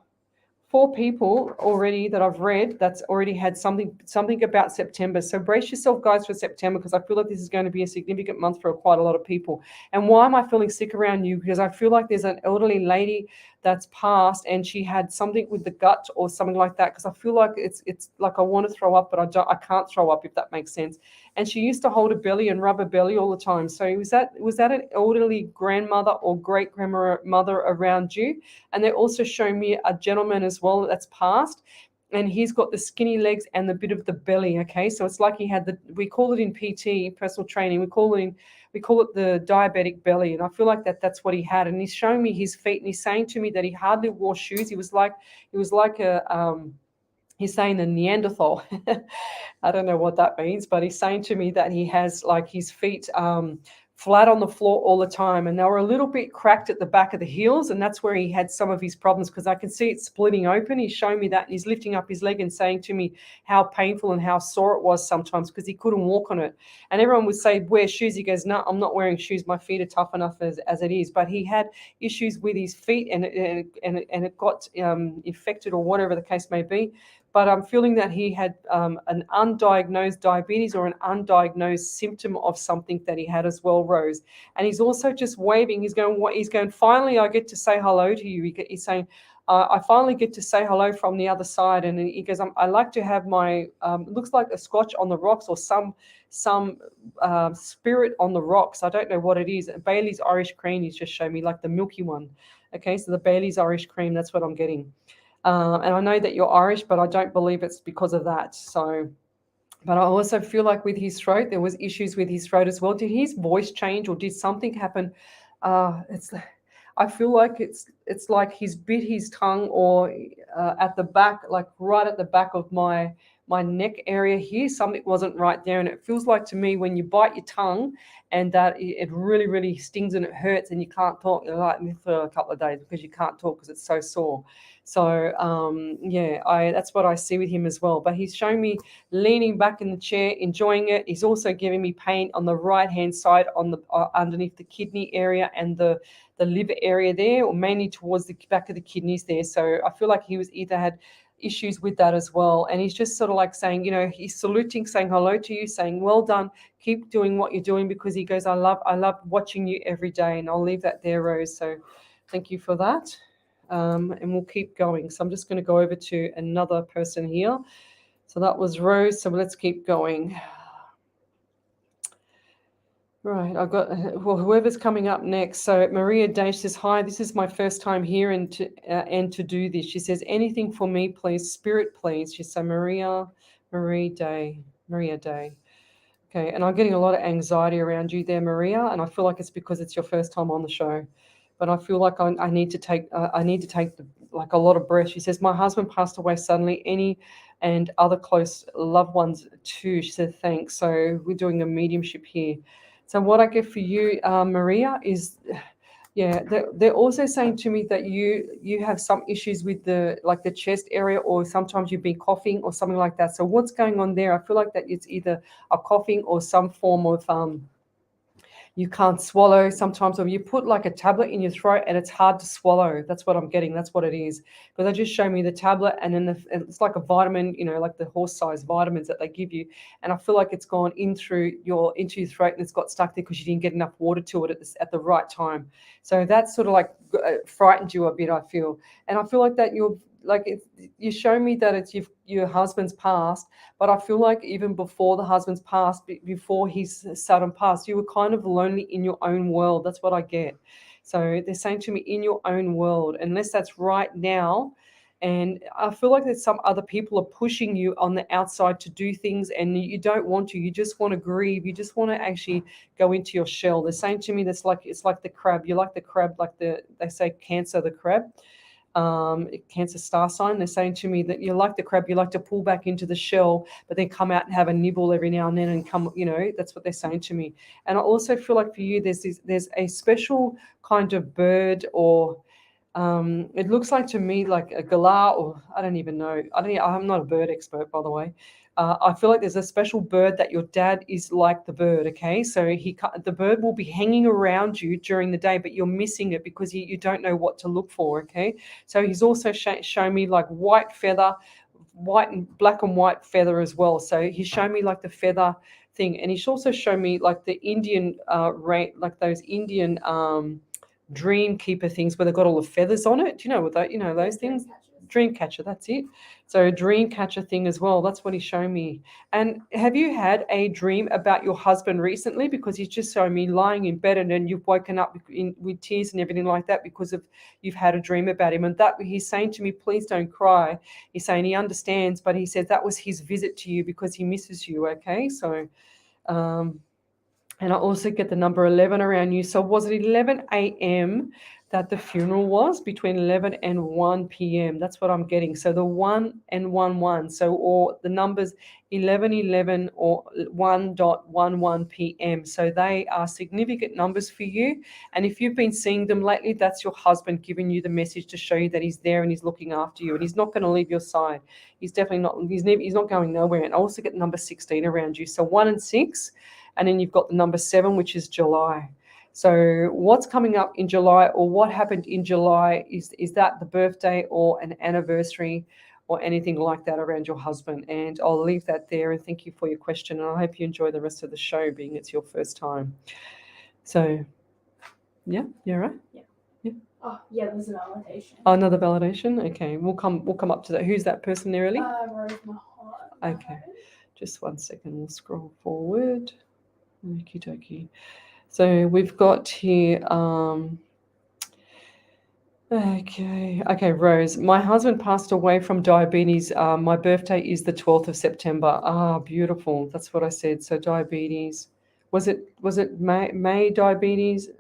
people already that I've read that's already had something about September. So brace yourself, guys, for September, because I feel like this is going to be a significant month for quite a lot of people. And why am I feeling sick around you? Because I feel like there's an elderly lady that's passed, and she had something with the gut or something like that. Because I feel like it's like I want to throw up, but I can't throw up, if that makes sense. And she used to hold a belly and rub her belly all the time. So was that an elderly grandmother or great grandmother around you? And they're also showing me a gentleman as well that's passed, and he's got the skinny legs and the bit of the belly. Okay, so it's like he had we call it in PT, personal training, we call it the diabetic belly, and I feel like that's what he had. And he's showing me his feet, and he's saying to me that he hardly wore shoes. He was like he's saying a Neanderthal. I don't know what that means, but he's saying to me that he has like his feet flat on the floor all the time, and they were a little bit cracked at the back of the heels, and that's where he had some of his problems, because I can see it splitting open. He's showing me that, and he's lifting up his leg and saying to me how painful and how sore it was sometimes because he couldn't walk on it. And everyone would say, wear shoes. He goes, no, I'm not wearing shoes. My feet are tough enough as it is. But he had issues with his feet, and it got infected, or whatever the case may be. But I'm feeling that he had an undiagnosed diabetes or an undiagnosed symptom of something that he had as well, Rose. And he's also just waving. He's going, finally, I get to say hello to you. He's saying, I finally get to say hello from the other side. And he goes, I like to have my, looks like a scotch on the rocks, or some spirit on the rocks. I don't know what it is. Bailey's Irish cream, he's just showing me, like the milky one. Okay, so the Bailey's Irish cream, that's what I'm getting. And I know that you're Irish, but I don't believe it's because of that. So, but I also feel like with his throat, there was issues with his throat as well. Did his voice change, or did something happen? I feel like it's like he's bit his tongue, or at the back, like right at the back of my neck area here, something wasn't right there. And it feels like to me, when you bite your tongue and that it really, really stings and it hurts and you can't talk, like for a couple of days, because you can't talk because it's so sore. So that's what I see with him as well. But he's showing me leaning back in the chair, enjoying it. He's also giving me pain on the right hand side, on the underneath the kidney area and the liver area there, or mainly towards the back of the kidneys there. So I feel like he was either had issues with that as well. And he's just sort of like saying, he's saluting, saying hello to you, saying, well done, keep doing what you're doing, because he goes, I love watching you every day. And I'll leave that there, Rose. So thank you for that. And we'll keep going. So I'm just going to go over to another person here. So that was Rose. So let's keep going. Right, I've got whoever's coming up next. So Maria Day says, hi, this is my first time here, and to do this. She says, anything for me, please, spirit, please. She said, Maria Day. Okay, and I'm getting a lot of anxiety around you there, Maria, and I feel like it's because it's your first time on the show. But I feel like I need to take like a lot of breath. She says, my husband passed away suddenly. Any and other close loved ones too. She said, thanks. So we're doing a mediumship here. So what I get for you, Maria, is, they're also saying to me that you have some issues with the chest area, or sometimes you've been coughing or something like that. So what's going on there? I feel like that it's either a coughing or some form of you can't swallow sometimes, or you put like a tablet in your throat and it's hard to swallow. That's what I'm getting. That's what it is. But they just show me the tablet, and then it's like a vitamin, like the horse-sized vitamins that they give you. And I feel like it's gone into your throat, and it's got stuck there because you didn't get enough water to it at the right time. So that's sort of like frightened you a bit, I feel. And I feel like that you show me that your husband's passed, but I feel like even before the husband's passed, before his sudden pass, you were kind of lonely in your own world. That's what I get. So they're saying to me, in your own world, unless that's right now. And I feel like there's some other people are pushing you on the outside to do things, and you don't want to. You just want to grieve. You just want to actually go into your shell. They're saying to me it's like the crab. You like the crab, like they say cancer, the crab. Cancer star sign. They're saying to me that you're like the crab, you like to pull back into the shell, but then come out and have a nibble every now and then and come, that's what they're saying to me. And I also feel like for you, there's a special kind of bird, or it looks like to me like a galah, or I don't even know. I'm not a bird expert, by the way. I feel like there's a special bird that your dad is like the bird. Okay, so the bird will be hanging around you during the day, but you're missing it because you don't know what to look for. Okay, so he's also shown me like white feather, white and black and white feather as well. So he's shown me like the feather thing, and he's also shown me like the Indian like those Indian dream keeper things where they've got all the feathers on it. Do you know what that? Those things. Dream catcher, that's it. So a dream catcher thing as well. That's what he's shown me. And have you had a dream about your husband recently? Because he's just shown me lying in bed and then you've woken up with tears and everything like that because of you've had a dream about him. And that he's saying to me, please don't cry. He's saying he understands, but he said that was his visit to you because he misses you. Okay, so. And I also get the number 11 around you. So was it 11 a.m. that the funeral was? Between 11 and 1 p.m. That's what I'm getting. So the 1 and 1 1. So or the numbers 11 11 or 1.11 p.m. So they are significant numbers for you. And if you've been seeing them lately, that's your husband giving you the message to show you that he's there and he's looking after you and he's not going to leave your side. He's definitely not. He's not going nowhere. And I also get the number 16 around you. So 1 and 6. And then you've got the number 7, which is July. So what's coming up in July, or what happened in July, is that the birthday or an anniversary or anything like that around your husband? And I'll leave that there, and thank you for your question. And I hope you enjoy the rest of the show, being it's your first time. So, yeah, you're right. Yeah. Oh, yeah, there's a validation. Oh, another validation. Okay, we'll come up to that. Who's that person there, Ellie? Rose Mahal. Okay, just 1 second. We'll scroll forward. Okie dokie. So we've got here, okay, Rose. My husband passed away from diabetes. My birthday is the 12th of September. Ah, beautiful. That's what I said. So diabetes. Was it May diabetes,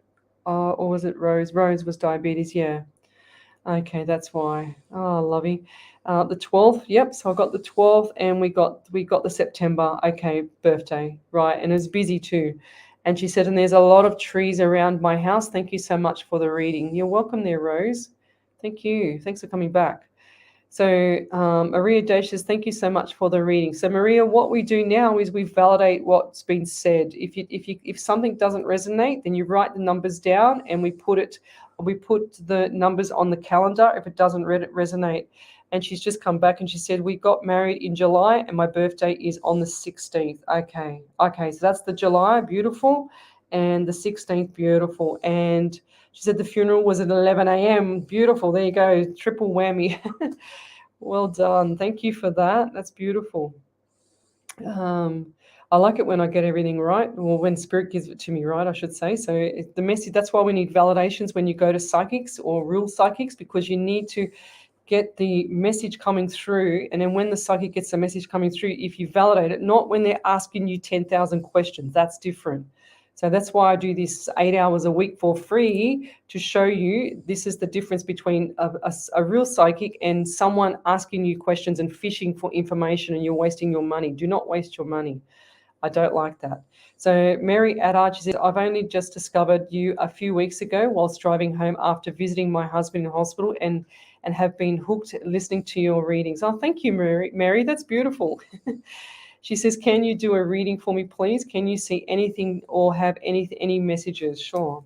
or was it Rose? Rose was diabetes, yeah. Okay, that's why. Oh, lovely. The 12th, yep. So I got the 12th, and we got the September. Okay, birthday, right? And it was busy too. And she said, and there's a lot of trees around my house. Thank you so much for the reading. You're welcome there, Rose. Thank you. Thanks for coming back. So Maria Day says, thank you so much for the reading. So Maria, what we do now is we validate what's been said. If something doesn't resonate, then you write the numbers down, and we put the numbers on the calendar if it doesn't resonate. And she's just come back and she said, we got married in July and my birthday is on the 16th. Okay, so that's the July, beautiful, and the 16th, beautiful. And she said the funeral was at 11 a.m. Beautiful. There you go. Triple whammy. Well done. Thank you for that. That's beautiful. I like it when I get everything right, or when Spirit gives it to me right, I should say. So the message, that's why we need validations when you go to psychics or real psychics, because you need to get the message coming through. And then when the psychic gets the message coming through, if you validate it, not when they're asking you 10,000 questions, that's different. So that's why I do this 8 hours a week for free, to show you this is the difference between a real psychic and someone asking you questions and fishing for information, and you're wasting your money. Do not waste your money. I don't like that. So Mary Addard, she said, I've only just discovered you a few weeks ago whilst driving home after visiting my husband in hospital, and have been hooked listening to your readings. Oh, thank you, Mary. That's beautiful. She says, can you do a reading for me, please? Can you see anything or have any messages? Sure.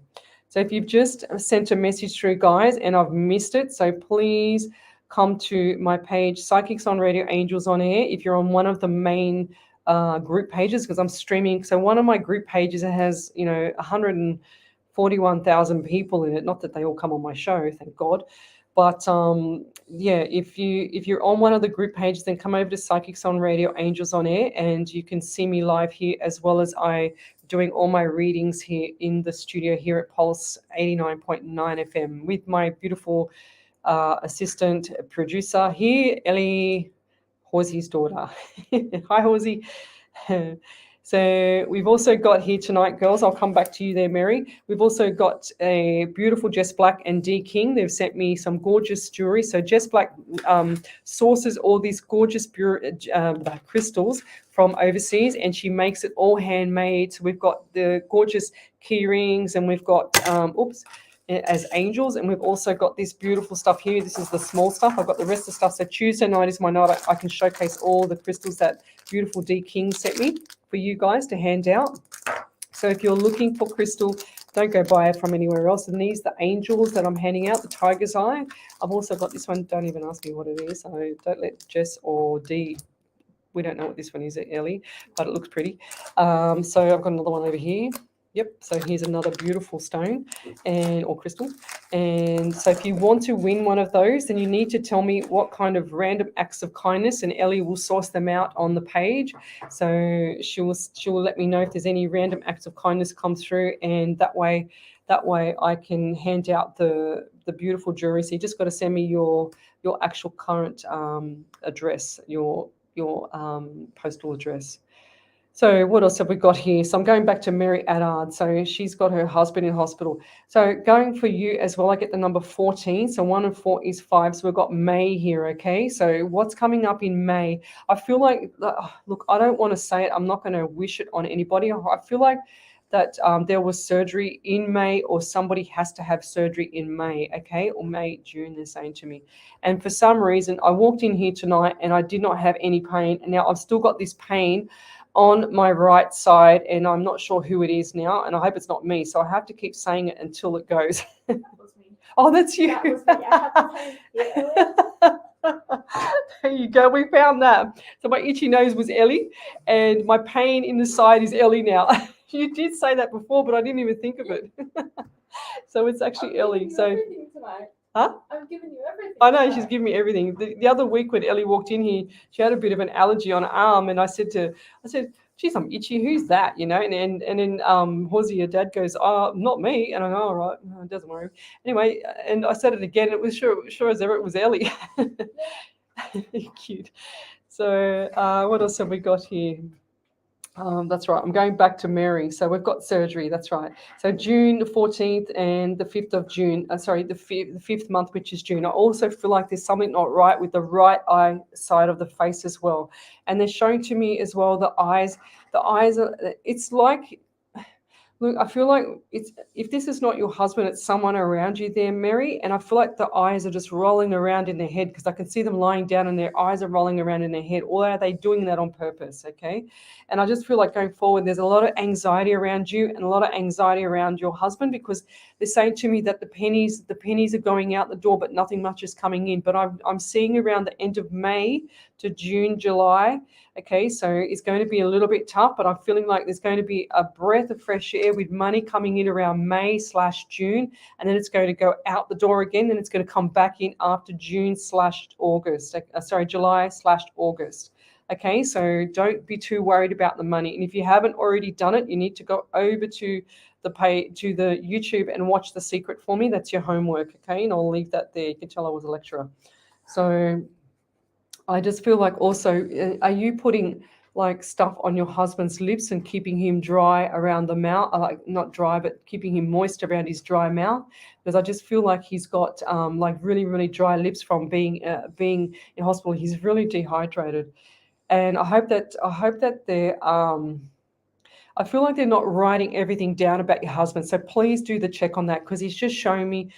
So if you've just sent a message through, guys, and I've missed it, so please come to my page, Psychics on Radio, Angels on Air, if you're on one of the main group pages, because I'm streaming. So one of my group pages has, 141,000 people in it. Not that they all come on my show, thank God. But yeah, if you're on one of the group pages, then come over to Psychics on Radio, Angels on Air, and you can see me live here, as well as I doing all my readings here in the studio here at Pulse 89.9 FM with my beautiful assistant producer here, Ellie, Horsey's daughter. Hi, Horsey. So we've also got here tonight, girls, I'll come back to you there, Mary. We've also got a beautiful Jess Black and D King. They've sent me some gorgeous jewelry. So Jess Black sources all these gorgeous crystals from overseas, and she makes it all handmade. So we've got the gorgeous key rings, and we've got, as angels, and we've also got this beautiful stuff here. This is the small stuff. I've got the rest of the stuff. So Tuesday night is my night. I can showcase all the crystals that beautiful D King sent me for you guys to hand out. So if you're looking for crystal, don't go buy it from anywhere else. And these, the angels that I'm handing out, the tiger's eye. I've also got this one. Don't even ask me what it is. So don't let Jess or D, we don't know what this one is, Ellie, but it looks pretty. So I've got another one over here. Yep, so here's another beautiful stone or crystal. And so if you want to win one of those, then you need to tell me what kind of random acts of kindness, and Ellie will source them out on the page. So she'll let me know if there's any random acts of kindness come through, and that way I can hand out the beautiful jewelry. So you just got to send me your actual current address, your postal address. So what else have we got here? So I'm going back to Mary Addard. So she's got her husband in hospital. So going for you as well, I get the number 14. So 1 and 4 is 5. So we've got May here, okay? So what's coming up in May? I feel like, look, I don't want to say it. I'm not going to wish it on anybody. I feel like that there was surgery in May, or somebody has to have surgery in May, okay? Or May, June, they're saying to me. And for some reason, I walked in here tonight and I did not have any pain. And now I've still got this pain on my right side, and I'm not sure who it is now, and I hope it's not me, so I have to keep saying it until it goes. That was me. Oh, that's you. That was me. I had the same. There you go. We found that. So my itchy nose was Ellie, and my pain in the side is Ellie now. You did say that before, but I didn't even think of it. So it's actually Ellie. So. Huh? I'm giving you everything. I know, she's giving me everything. The other week when Ellie walked in here, she had a bit of an allergy on her arm, and I said, geez, I'm itchy. Who's that? You know, and then Horsey, your dad, goes, oh, not me. And I go, all right, no, it doesn't worry. Anyway, and I said it again. It was sure as ever it was Ellie. Cute. So what else have we got here? That's right. I'm going back to Mary. So we've got surgery. That's right. So June the 14th and the 5th of June. The fifth month, which is June. I also feel like there's something not right with the right eye side of the face as well. And they're showing to me as well the eyes. The eyes are. It's like. Look, I feel like if this is not your husband, it's someone around you there, Mary. And I feel like the eyes are just rolling around in their head, because I can see them lying down and their eyes are rolling around in their head. Or are they doing that on purpose? Okay. And I just feel like going forward, there's a lot of anxiety around you and a lot of anxiety around your husband, because they're saying to me that the pennies are going out the door, but nothing much is coming in. But I'm seeing around the end of May to June, July. Okay, so it's going to be a little bit tough, but I'm feeling like there's going to be a breath of fresh air with money coming in around May/June, and then it's going to go out the door again. Then it's going to come back in after July/August. Okay, so don't be too worried about the money. And if you haven't already done it, you need to go over to the YouTube and watch The Secret for me. That's your homework, okay? And I'll leave that there. You can tell I was a lecturer. So I just feel like also, are you putting like stuff on your husband's lips and keeping him dry around the mouth? Like not dry, but keeping him moist around his dry mouth? Because I just feel like he's got like really, really dry lips from being in hospital. He's really dehydrated, and I hope that they're. I feel like they're not writing everything down about your husband. So please do the check on that, because he's just showing me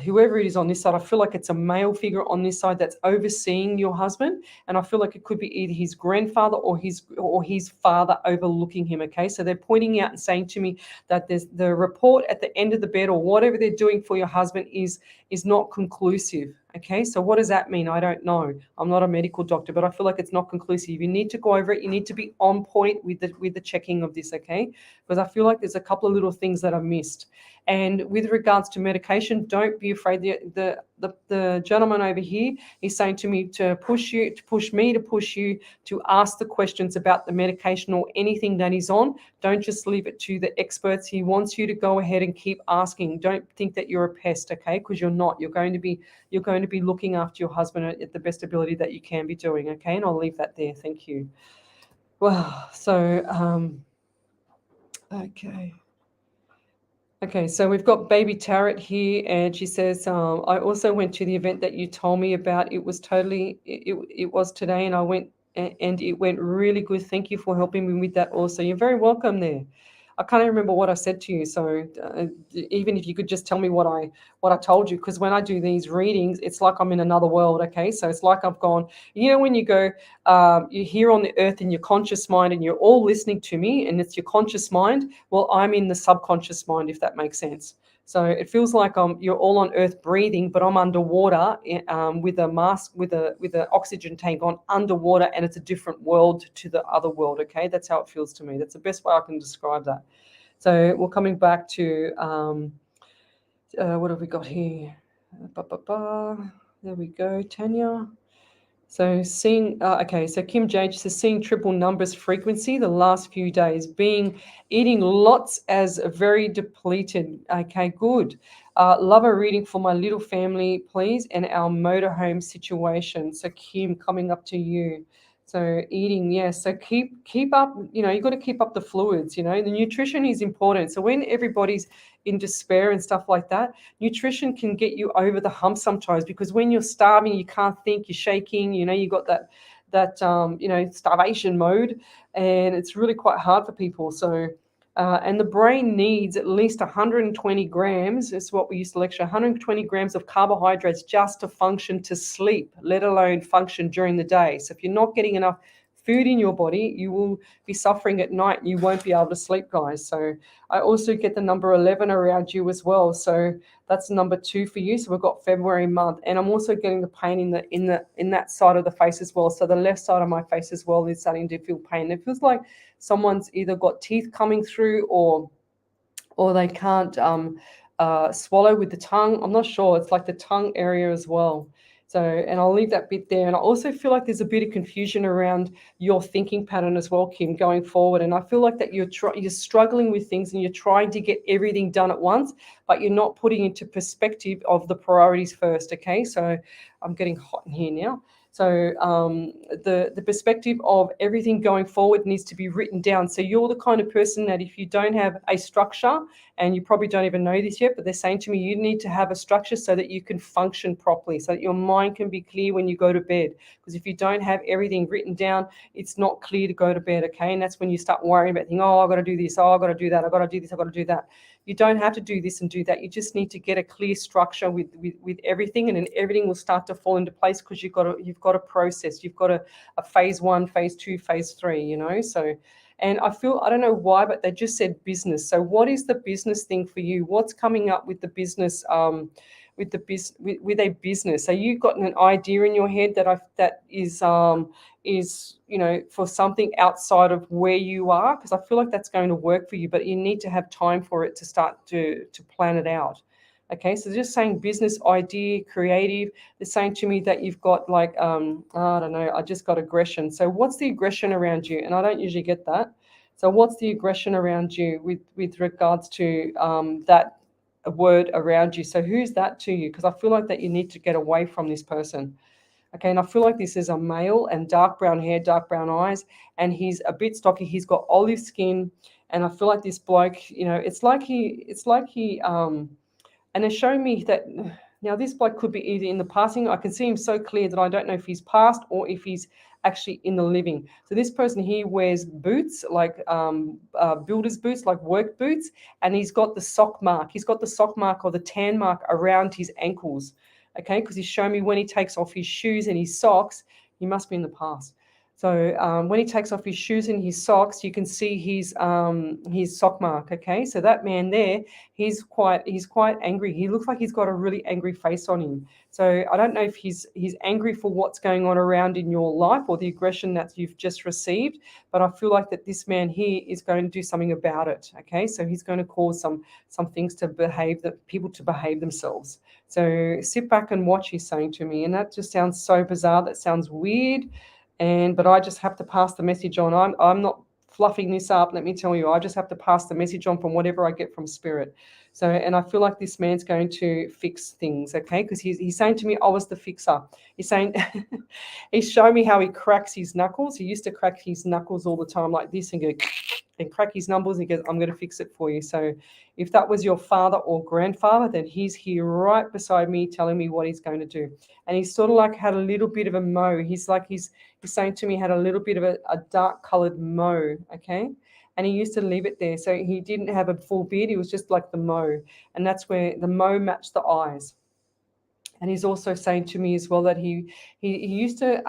whoever it is on this side. I feel like it's a male figure on this side that's overseeing your husband. And I feel like it could be either his grandfather or his father overlooking him. Okay. So they're pointing out and saying to me that there's the report at the end of the bed, or whatever they're doing for your husband is not conclusive. Okay, so what does that mean? I don't know. I'm not a medical doctor, but I feel like it's not conclusive. You need to go over it. You need to be on point with the checking of this, okay? Because I feel like there's a couple of little things that are missed. And with regards to medication, don't be afraid. The gentleman over here, he's saying to me to push you to ask the questions about the medication or anything that he's on. Don't just leave it to the experts. He wants you to go ahead and keep asking. Don't think that you're a pest, okay? Because you're not. You're going to be looking after your husband at the best ability that you can be doing, okay? And I'll leave that there. Thank you. Well, so okay. Okay, so we've got Baby Tarot here, and she says, I also went to the event that you told me about. It was it was today, and I went, and it went really good. Thank you for helping me with that also. You're very welcome there. I can't even remember what I said to you, so even if you could just tell me what I told you, because when I do these readings, it's like I'm in another world. Okay, so it's like I've gone. You know, when you go, you're here on the earth in your conscious mind, and you're all listening to me, and it's your conscious mind. Well, I'm in the subconscious mind, if that makes sense. So it feels like you're all on Earth breathing, but I'm underwater with a mask, with an oxygen tank on underwater, and it's a different world to the other world. Okay, that's how it feels to me. That's the best way I can describe that. So we're coming back to what have we got here? There we go, Tanya. So okay, so Kim Jade says seeing triple numbers frequency the last few days, eating lots as very depleted. Okay, good. Love a reading for my little family, please, and our motorhome situation. So Kim, coming up to you. So eating, yes. So keep up. You know, you got to keep up the fluids. You know, the nutrition is important. So when everybody's in despair and stuff like that, nutrition can get you over the hump sometimes, because when you're starving, you can't think, you're shaking, you know, you got that starvation mode, and it's really quite hard for people. So and the brain needs at least 120 grams, is what we used to lecture, 120 grams of carbohydrates just to function, to sleep, let alone function during the day. So if you're not getting enough food in your body, you will be suffering at night, and you won't be able to sleep, guys. So I also get the number 11 around you as well. So that's number 2 for you. So we've got February month, and I'm also getting the pain in that side of the face as well. So the left side of my face as well is starting to feel pain. It feels like someone's either got teeth coming through, or they can't swallow with the tongue. I'm not sure. It's like the tongue area as well. So, and I'll leave that bit there. And I also feel like there's a bit of confusion around your thinking pattern as well, Kim, going forward. And I feel like that you're struggling with things, and you're trying to get everything done at once, but you're not putting into perspective of the priorities first. Okay, so I'm getting hot in here now. So the perspective of everything going forward needs to be written down. So you're the kind of person that if you don't have a structure, and you probably don't even know this yet, but they're saying to me, you need to have a structure so that you can function properly, so that your mind can be clear when you go to bed. Because if you don't have everything written down, it's not clear to go to bed, okay? And that's when you start worrying about things, oh, I've got to do this, oh, I've got to do that, I've got to do this, I've got to do that. You don't have to do this and do that. You just need to get a clear structure with everything, and then everything will start to fall into place, because you've got a process. You've got a phase 1, phase 2, phase 3, you know? So, and I don't know why, but they just said business. So what is the business thing for you? What's coming up with the business, with a business? So you've got an idea in your head that is for something outside of where you are, because I feel like that's going to work for you, but you need to have time for it to start to plan it out. Okay, so just saying business idea, creative. They're saying to me that you've got like, I don't know, I just got aggression. So what's the aggression around you? And I don't usually get that. So what's the aggression around you with regards to that word around you? So who's that to you? Because I feel like that you need to get away from this person. Okay, and I feel like this is a male, and dark brown hair, dark brown eyes, and he's a bit stocky. He's got olive skin, and I feel like this bloke, you know, it's like he and it's showing me that now this bloke could be either in the passing. I can see him so clear that I don't know if he's passed or if he's actually in the living. So this person here wears boots, like builder's boots, like work boots, and he's got the sock mark. He's got the sock mark or the tan mark around his ankles, okay, because he's showing me when he takes off his shoes and his socks, he must be in the past. So when he takes off his shoes and his socks, you can see his sock mark. Okay, so that man there, he's quite angry. He looks like he's got a really angry face on him. So I don't know if he's angry for what's going on around in your life or the aggression that you've just received, but I feel like that this man here is going to do something about it. Okay, so he's going to cause some things to behave, that people to behave themselves. So sit back and watch, he's saying to me, and that just sounds so bizarre. That sounds weird. But I just have to pass the message on. I'm not fluffing this up. Let me tell you, I just have to pass the message on from whatever I get from spirit. So, and I feel like this man's going to fix things, okay? Because he's saying to me, I was the fixer. He's saying, he's showing me how he cracks his knuckles. He used to crack his knuckles all the time like this and go and crack his knuckles and he goes, I'm going to fix it for you. So if that was your father or grandfather, then he's here right beside me telling me what he's going to do. And he's sort of like had a little bit of a mo. He's saying to me, had a little bit of a dark colored mo, okay? And he used to leave it there. So he didn't have a full beard. He was just like the mo. And that's where the mo matched the eyes. And he's also saying to me as well that he used to,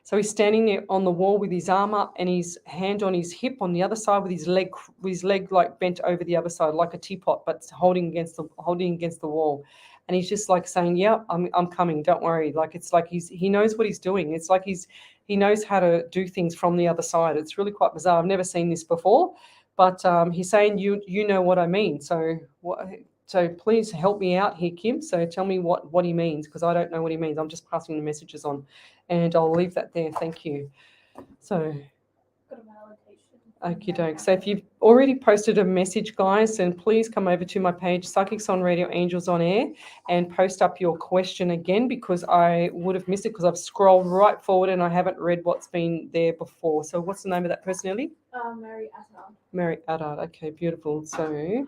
so he's standing there on the wall with his arm up and his hand on his hip on the other side with his leg like bent over the other side like a teapot, but holding against the wall. And he's just like saying, yeah, I'm coming, don't worry. Like, it's like he knows what he's doing. It's like he knows how to do things from the other side. It's really quite bizarre. I've never seen this before, but he's saying, you know what I mean. So please help me out here, Kim. So tell me what he means, because I don't know what he means. I'm just passing the messages on, and I'll leave that there. Thank you. So, okie doke. So if you've already posted a message, guys, then please come over to my page, Psychics on Radio, Angels on Air, and post up your question again, because I would have missed it because I've scrolled right forward and I haven't read what's been there before. So what's the name of that person, Ellie? Mary Attard. Mary Attard. Okay, beautiful. So...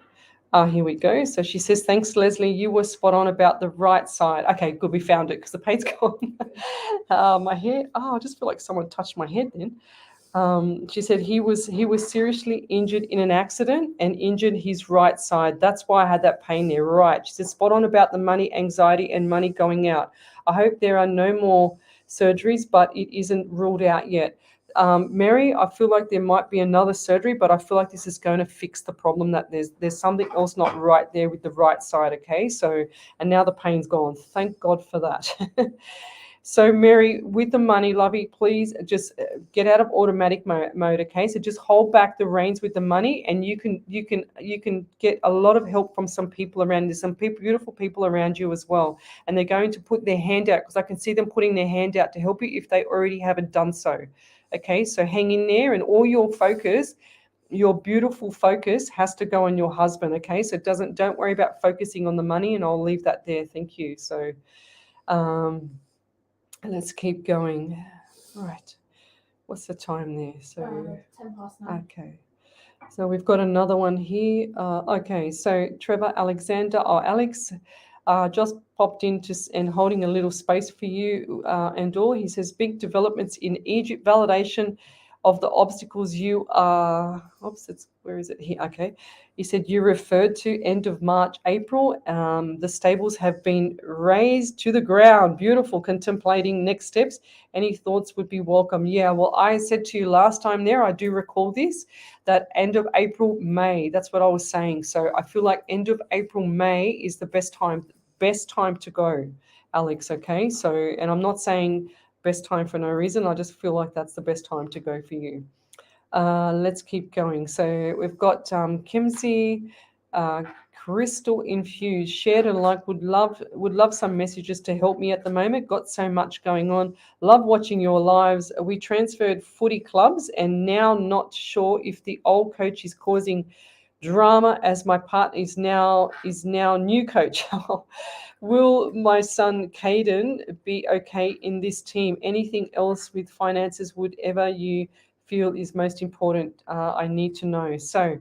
here we go. So she says, thanks, Leslie. You were spot on about the right side. Okay, good. We found it because the paint's gone. My hair. Oh, I just feel like someone touched my head then. She said he was seriously injured in an accident and injured his right side. That's why I had that pain there. Right. She said, spot on about the money, anxiety, and money going out. I hope there are no more surgeries, but it isn't ruled out yet. Mary, I feel like there might be another surgery, but I feel like this is going to fix the problem that there's something else not right there with the right side, okay? So, and now the pain's gone. Thank God for that. So, Mary, with the money, lovey, please just get out of automatic mode, okay? So just hold back the reins with the money, and you can get a lot of help from some people around. There's some people, beautiful people around you as well, and they're going to put their hand out, because I can see them putting their hand out to help you if they already haven't done so. Okay, so hang in there, and all your focus, your beautiful focus, has to go on your husband. Okay, so don't worry about focusing on the money, and I'll leave that there. Thank you. So let's keep going. Right, what's the time there? So 9:10. Okay, so we've got another one here. Okay, so Trevor Alexander or Alex just popped in and holding a little space for you and all. He says, big developments in Egypt, validation of the obstacles you are. Where is it here? Okay. He said you referred to end of March, April. The stables have been razed to the ground. Beautiful. Contemplating next steps. Any thoughts would be welcome. Yeah, well, I said to you last time there, I do recall this, that end of April, May. That's what I was saying. So I feel like end of April, May is the best time to go, Alex. Okay. So, and I'm not saying best time for no reason. I just feel like that's the best time to go for you. Let's keep going. So we've got Kimsey, Crystal Infused, shared and like, would love some messages to help me at the moment. Got so much going on. Love watching your lives. We transferred footy clubs and now not sure if the old coach is causing drama, as my partner is now new coach. Will my son Caden be okay in this team? Anything else with finances, whatever you feel is most important? I need to know. So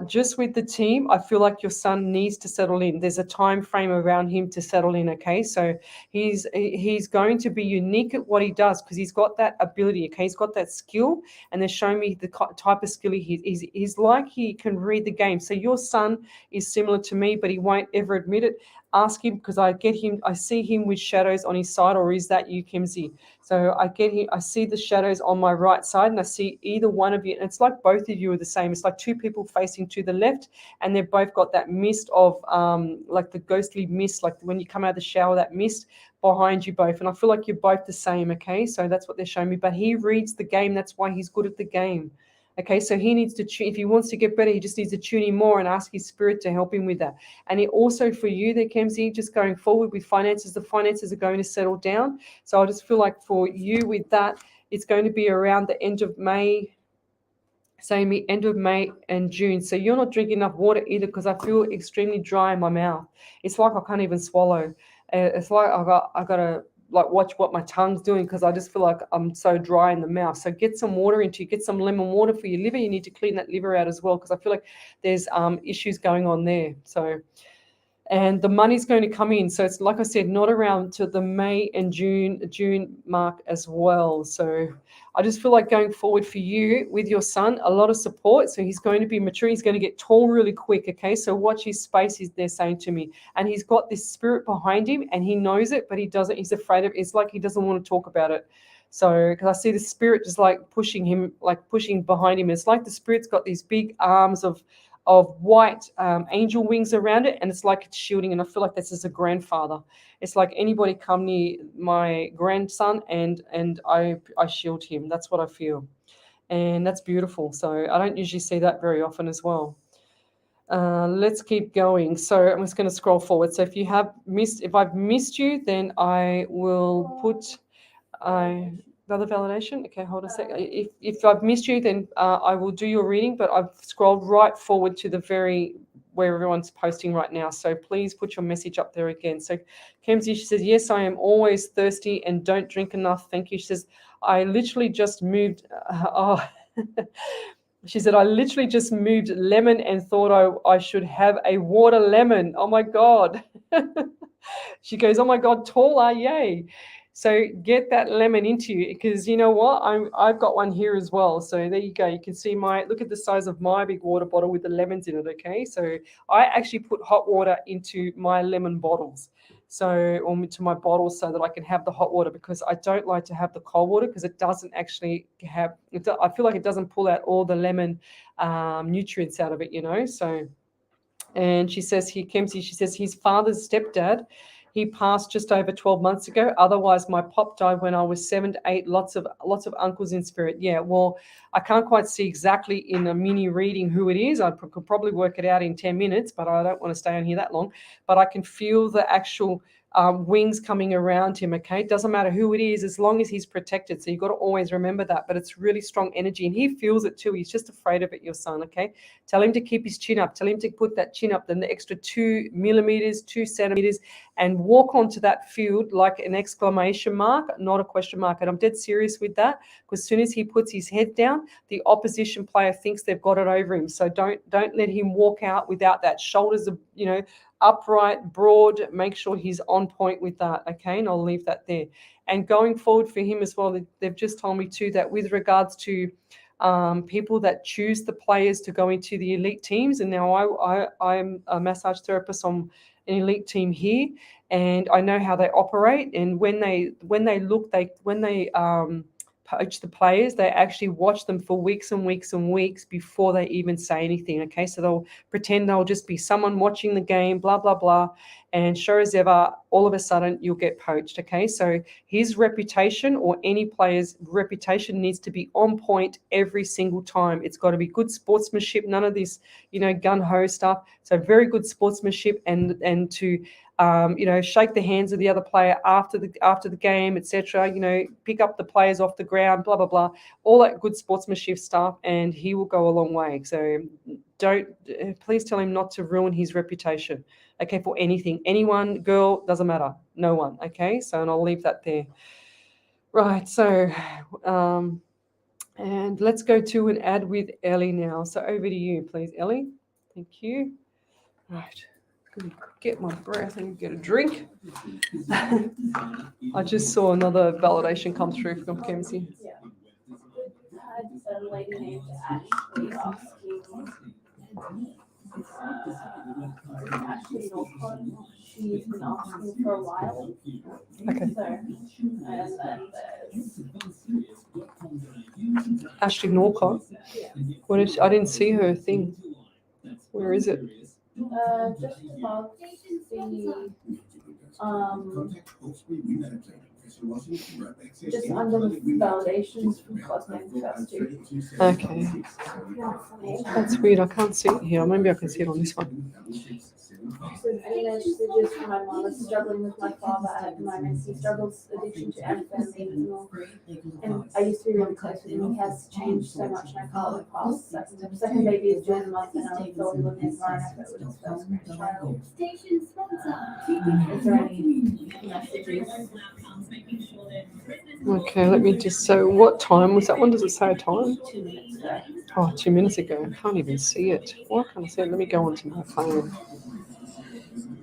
just with the team, I feel like your son needs to settle in. There's a time frame around him to settle in, okay? So he's going to be unique at what he does, because he's got that ability, okay? He's got that skill, and they're showing me the type of skill he's like he can read the game. So your son is similar to me, but he won't ever admit it. Ask him, because I see him with shadows on his side. Or is that you, Kimsey? So I see the shadows on my right side, and I see either one of you, and it's like both of you are the same. It's like two people facing to the left, and they've both got that mist of like the ghostly mist, like when you come out of the shower, that mist behind you both. And I feel like you're both the same, okay? So that's what they're showing me. But he reads the game. That's why he's good at the game. Okay, so he needs to tune. If he wants to get better, he just needs to tune in more and ask his spirit to help him with that. And it also for you there, Kemsey, just going forward with finances, the finances are going to settle down. So I just feel like for you with that, it's going to be around the end of May, saying me end of May and June. So you're not drinking enough water either, because I feel extremely dry in my mouth. It's like I can't even swallow. It's like I got to like watch what my tongue's doing, because I just feel like I'm so dry in the mouth. So get some water into you. Get some lemon water for your liver. You need to clean that liver out as well, because I feel like there's issues going on there. So. And the money's going to come in. So it's like I said, not around to the May and June mark as well. So I just feel like going forward for you with your son, a lot of support. So he's going to be mature. He's going to get tall really quick. Okay. So watch his space, they're saying to me. And he's got this spirit behind him and he knows it, but he doesn't, he's afraid of it. It's like he doesn't want to talk about it. So, because I see the spirit just like pushing him, like pushing behind him. It's like the spirit's got these big arms of white angel wings around it, and it's like it's shielding. And I feel like this is a grandfather. It's like anybody come near my grandson, and I shield him. That's what I feel, and that's beautiful. So I don't usually see that very often as well. Let's keep going. So I'm just going to scroll forward. So if I've missed you, then I will put another validation. Okay, hold a sec. If I've missed you, then I will do your reading, but I've scrolled right forward to the where everyone's posting right now. So please put your message up there again. So Kemsy, she says, yes, I am always thirsty and don't drink enough. Thank you. She says, I literally just moved. She said, I literally just moved lemon and thought I should have a water lemon. Oh my God. She goes, oh my God, taller, yay. So get that lemon into you, because you know what? I've got one here as well. So there you go. You can see look at the size of my big water bottle with the lemons in it, okay? So I actually put hot water into my lemon bottles. Or to my bottles, so that I can have the hot water, because I don't like to have the cold water, because it doesn't actually I feel like it doesn't pull out all the lemon nutrients out of it, you know? So, and she says Kemsey, she says his father's stepdad, he passed just over 12 months ago. Otherwise, my pop died when I was 7 to 8. Lots of uncles in spirit. Yeah, well, I can't quite see exactly in a mini reading who it is. I could probably work it out in 10 minutes, but I don't want to stay on here that long. But I can feel the actual wings coming around him, okay? It doesn't matter who it is, as long as he's protected. So you've got to always remember that. But it's really strong energy, and he feels it too. He's just afraid of it, your son, okay? Tell him to keep his chin up. Tell him to put that chin up, then the extra 2 millimeters, 2 centimeters, and walk onto that field like an exclamation mark, not a question mark. And I'm dead serious with that, because as soon as he puts his head down, the opposition player thinks they've got it over him. So don't let him walk out without that. Shoulders are, upright, broad. Make sure he's on point with that, okay? And I'll leave that there. And going forward for him as well, they've just told me too that with regards to people that choose the players to go into the elite teams, and now I'm a massage therapist on an elite team here, and I know how they operate. And when they poach the players, they actually watch them for weeks and weeks and weeks before they even say anything, okay? So they'll pretend they'll just be someone watching the game, blah, blah, blah, and sure as ever, all of a sudden, you'll get poached, okay? So his reputation, or any player's reputation, needs to be on point every single time. It's got to be good sportsmanship, none of this, gun-ho stuff. So very good sportsmanship, and to shake the hands of the other player after the game, etc. Pick up the players off the ground, blah, blah, blah, all that good sportsmanship stuff, and he will go a long way. So please tell him not to ruin his reputation, okay, for anything. Anyone, girl, doesn't matter. No one, okay? So, and I'll leave that there. Right, so, and let's go to an ad with Ellie now. So over to you, please, Ellie. Thank you. Right. Get my breath and get a drink. I just saw another validation come through from Kemsey. Yeah. Had a lady named Ashley asking, Ashley Norcott, she's been asking for a while. Okay. So, and then there's Ashley Norcott. Yeah. What is? I didn't see her thing. Where is it? Just above the just under the validations from Cosmic First Two. Okay. That's weird. I can't see it here. Maybe I can see it on this one. Any messages from my mom is struggling with my father at the moment. He struggles with addiction to amphetamine, and I used to be really close with him. He has changed so much, and I can't look past that. The second baby is due in a month, and I thought he would never run if it was his first grandchild. Is there any messages? Okay, let me just. So, what time was that one? Does it say a time? 2 minutes ago. Oh, 2 minutes ago. I can't even see it. Why can't I see it? Let me go onto my phone.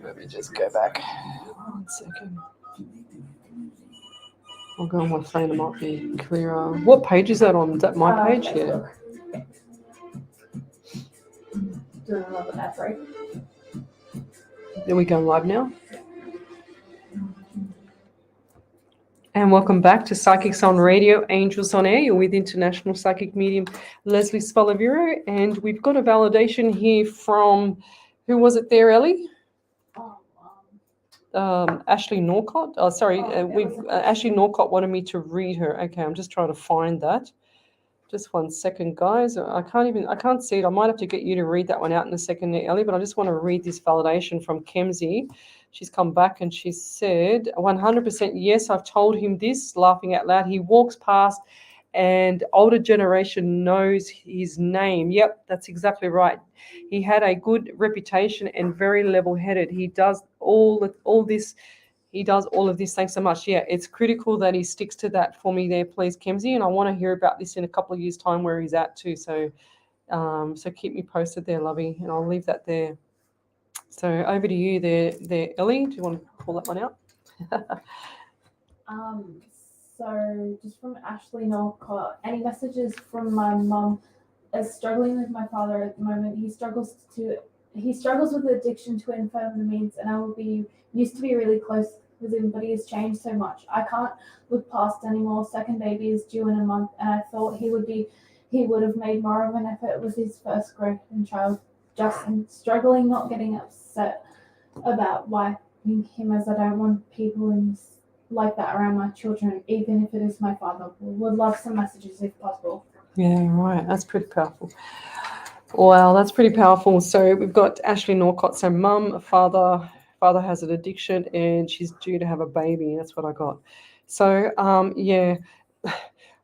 Let me just go back. 1 second. I'll go on my phone. It might be clearer. What page is that on? Is that my page? Yeah. Facebook. Doing a little ad break. Are we going live now? And welcome back to Psychics on Radio, Angels on Air. You're with International Psychic Medium Lesley Spaliviero. And we've got a validation here from, who was it there, Ellie? Ashley Norcott. Oh, sorry. Ashley Norcott wanted me to read her. Okay, I'm just trying to find that. Just 1 second, guys. I can't see it. I might have to get you to read that one out in a second, Ellie, but I just want to read this validation from Kemsey. She's come back and she said, 100% yes, I've told him this, laughing out loud. He walks past and older generation knows his name. Yep, that's exactly right. He had a good reputation and very level-headed. He does all this. He does all of this. Thanks so much. Yeah, it's critical that he sticks to that for me there, please, Kemsey. And I want to hear about this in a couple of years' time where he's at too. So keep me posted there, lovey, and I'll leave that there. So over to you there, Ellie. Do you want to call that one out? So just from Ashley Norcott, any messages from my mum is struggling with my father at the moment. He struggles with addiction to amphetamines, and used to be really close with him, but he has changed so much. I can't look past anymore. Second baby is due in a month, and I thought he would have made more of an effort with his first grandchild. Justin struggling, not getting upset about why him, as I don't want people like that around my children, even if it is my father. Would love some messages if possible. Yeah, right. That's pretty powerful. Wow, that's pretty powerful. So we've got Ashley Norcott. So mum, father has an addiction and she's due to have a baby. That's what I got. So yeah,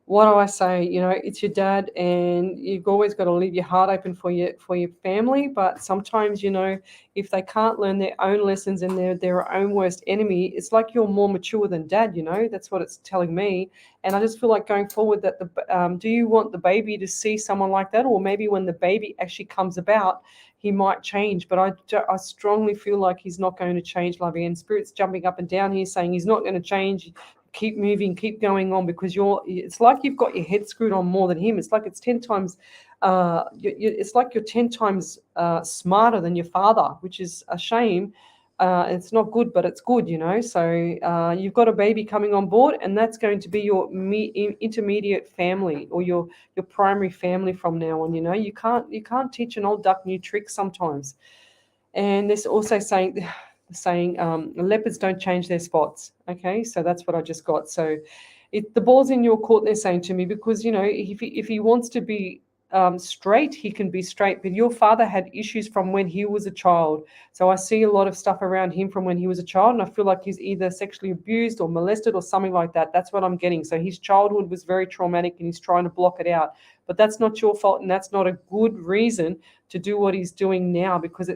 what do I say? You know, it's your dad, and you've always got to leave your heart open for your family. But sometimes, you know, if they can't learn their own lessons and they're their own worst enemy, it's like you're more mature than dad. You know, that's what it's telling me. And I just feel like going forward that do you want the baby to see someone like that, or maybe when the baby actually comes about, he might change. But I strongly feel like he's not going to change, Lovey. And Spirit's jumping up and down here saying he's not going to change. Keep moving, keep going on, because it's like you've got your head screwed on more than him. It's like it's 10 times it's like you're 10 times smarter than your father, which is a shame. It's not good, but it's good, you know. So you've got a baby coming on board, and that's going to be your intermediate family, or your primary family from now on. You know, you can't teach an old duck new tricks sometimes. And there's also saying leopards don't change their spots. Okay, so that's what I just got. So the ball's in your court, they're saying to me, because, you know, if he wants to be straight, he can be straight. But your father had issues from when he was a child. So I see a lot of stuff around him from when he was a child, and I feel like he's either sexually abused or molested or something like that. That's what I'm getting. So his childhood was very traumatic and he's trying to block it out. But that's not your fault, and that's not a good reason to do what he's doing now, because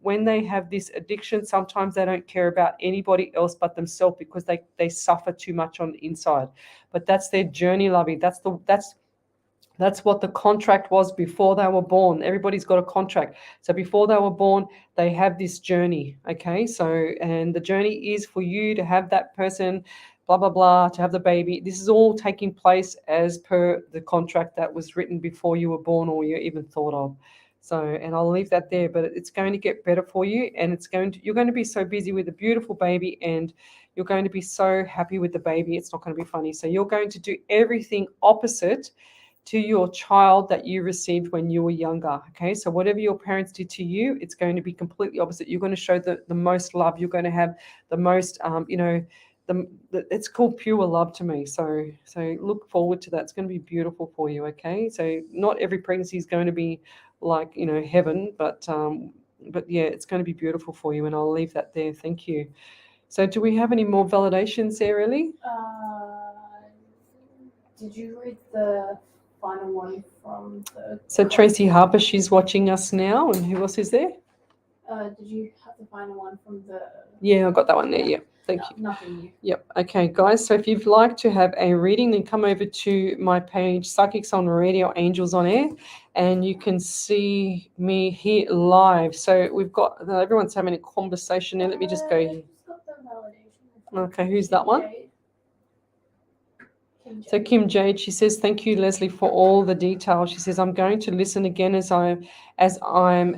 when they have this addiction, sometimes they don't care about anybody else but themselves, because they suffer too much on the inside. But that's their journey, Lovey. That's what the contract was before they were born. Everybody's got a contract. So before they were born, they have this journey, okay? So, and the journey is for you to have that person, blah, blah, blah, to have the baby. This is all taking place as per the contract that was written before you were born or you even thought of. So, and I'll leave that there, but it's going to get better for you, and you're going to be so busy with a beautiful baby, and you're going to be so happy with the baby. It's not going to be funny. So you're going to do everything opposite to your child that you received when you were younger. Okay, so whatever your parents did to you, it's going to be completely opposite. You're going to show the most love. You're going to have the most, it's called pure love to me. So look forward to that. It's going to be beautiful for you. Okay, so not every pregnancy is going to be like, you know, heaven, but But yeah, it's going to be beautiful for you, and I'll leave that there. Thank you. So do we have any more validations there, Ellie? Did you read the final one from the? So Tracy Harper, she's watching us now, and who else is there? Did you have the final one from the? Yeah, I got that one there. Yeah, thank you. Nothing new. Yep. Okay, guys. So if you'd like to have a reading, then come over to my page, Psychics on Radio, Angels on Air, and you can see me here live. So we've got everyone's having a conversation there. Let me just go here. Just got the validation. Okay, who's that one? So Kim Jade, she says, thank you, Lesley, for all the details. She says, I'm going to listen again as I'm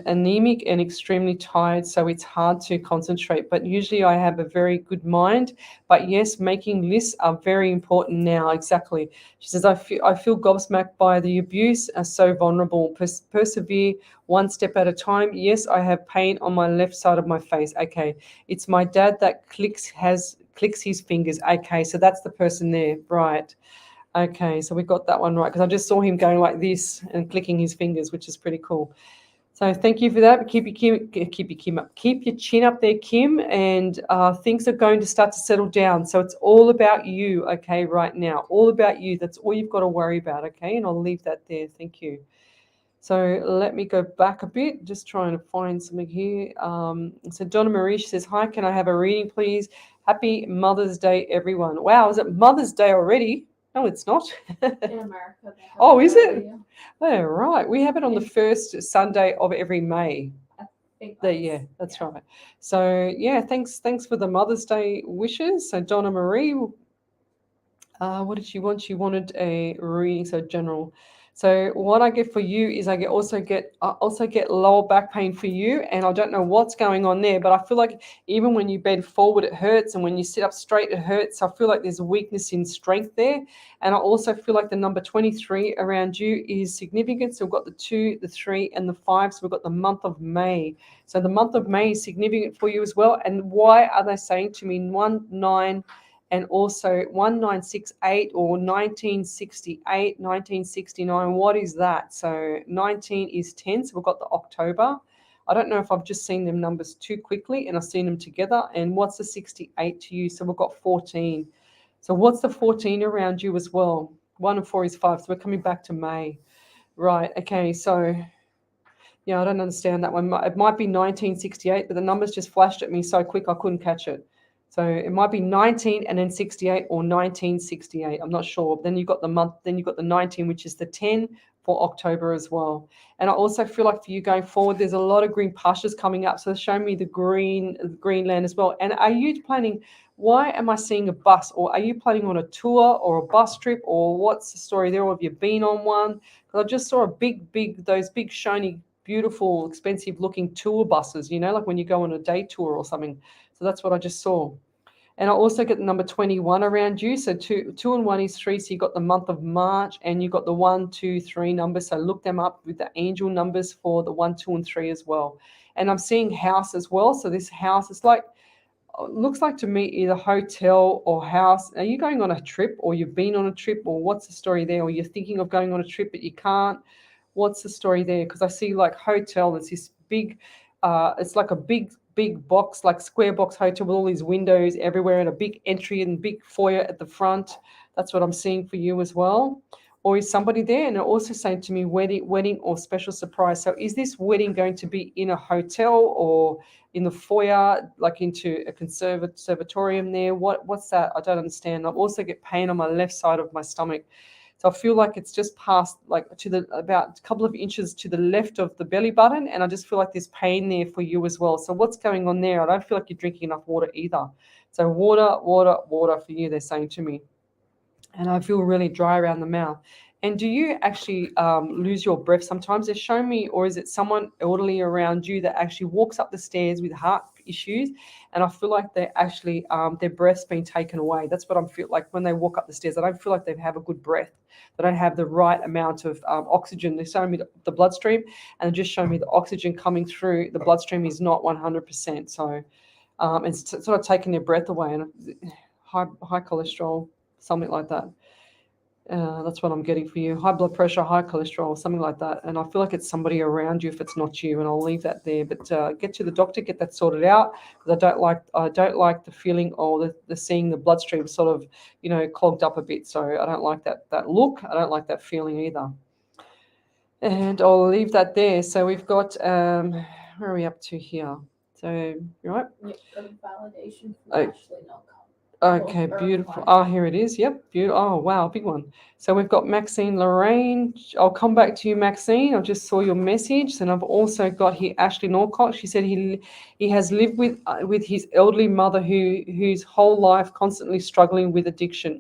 anemic and extremely tired, so it's hard to concentrate. But usually I have a very good mind. But yes, making lists are very important now. Exactly. She says, I feel gobsmacked by the abuse, are so vulnerable. Persevere one step at a time. Yes, I have pain on my left side of my face. Okay. It's my dad that clicks his fingers. Okay, so that's the person there, right? Okay, so we got that one right because I just saw him going like this and clicking his fingers, which is pretty cool. So thank you for that. Keep your chin up there, Kim, and things are going to start to settle down. So it's all about you, okay, right now. All about you. That's all you've got to worry about, okay? And I'll leave that there. Thank you. So let me go back a bit, just trying to find something here. So Donna Marie, she says, hi, can I have a reading, please? Happy Mother's Day, everyone. Wow, is it Mother's Day already? No, it's not. In America. Oh, is it? Oh, right. We have it on the first Sunday of every May. Yeah, that's right. So, yeah, thanks for the Mother's Day wishes. So Donna Marie, what did she want? She wanted a reading, so general. So what I get for you is I also get lower back pain for you, and I don't know what's going on there, but I feel like even when you bend forward it hurts, and when you sit up straight it hurts. I feel like there's a weakness in strength there, and I also feel like the number 23 around you is significant. So we've got the 2, the 3, and the 5. So we've got the month of May. So the month of May is significant for you as well. And why are they saying to me 1, 9? And also 1968 or 1968, 1969. What is that? So 19 is 10. So we've got the October. I don't know if I've just seen them numbers too quickly and I've seen them together. And what's the 68 to you? So we've got 14. So what's the 14 around you as well? 1 and 4 is 5. So we're coming back to May. Right. Okay. So yeah, I don't understand that one. It might be 1968, but the numbers just flashed at me so quick I couldn't catch it. So it might be 19 and then 68 or 1968. I'm not sure. Then you've got the month, then you've got the 19, which is the 10 for October as well. And I also feel like for you going forward, there's a lot of green pastures coming up. So show me the green land as well. And are you planning, why am I seeing a bus? Or are you planning on a tour or a bus trip? Or what's the story there? Or have you been on one? Because I just saw those big shiny, beautiful, expensive looking tour buses, like when you go on a day tour or something. So that's what I just saw. And I also get the number 21 around you. So 2 and 1 is 3. So you got the month of March and you got the 1, 2, 3 numbers. So look them up with the angel numbers for the 1, 2, and 3 as well. And I'm seeing house as well. So this house is looks like to me either hotel or house. Are you going on a trip or you've been on a trip or what's the story there? Or you're thinking of going on a trip but you can't? What's the story there? Because I see like hotel, it's this big, it's like a big box, like square box hotel with all these windows everywhere and a big entry and big foyer at the front. That's what I'm seeing for you as well. Or is somebody there? And also saying to me wedding or special surprise. So is this wedding going to be in a hotel or in the foyer, like into a conservatorium there? What's that? I don't understand. I also get pain on my left side of my stomach. So I feel like it's just past about a couple of inches to the left of the belly button. And I just feel like there's pain there for you as well. So what's going on there? I don't feel like you're drinking enough water either. So water for you, they're saying to me. And I feel really dry around the mouth. And do you actually lose your breath sometimes? They're showing me, or is it someone elderly around you that actually walks up the stairs with heart issues? And I feel like they actually, their breath's been taken away. That's what I feel like when they walk up the stairs. I don't feel like they have a good breath. They don't have the right amount of oxygen. They're showing me the bloodstream and just showing me the oxygen coming through. The bloodstream is not 100%. So it's sort of taking their breath away and high cholesterol, something like that. That's what I'm getting for you. High blood pressure, high cholesterol, something like that. And I feel like it's somebody around you if it's not you. And I'll leave that there. But get to the doctor, get that sorted out, because I don't like the feeling or the seeing the bloodstream sort of, clogged up a bit. So I don't like that look. I don't like that feeling either. And I'll leave that there. So we've got where are we up to here? So you right? Yep, got a validation from Oh, Ashley Knockout. Okay, beautiful. Oh, here it is. Yep, beautiful. Oh, wow, big one. So we've got Maxine Lorraine. I'll come back to you, Maxine. I just saw your message, and I've also got here Ashley Norcott. She said he has lived with his elderly mother whose whole life constantly struggling with addiction.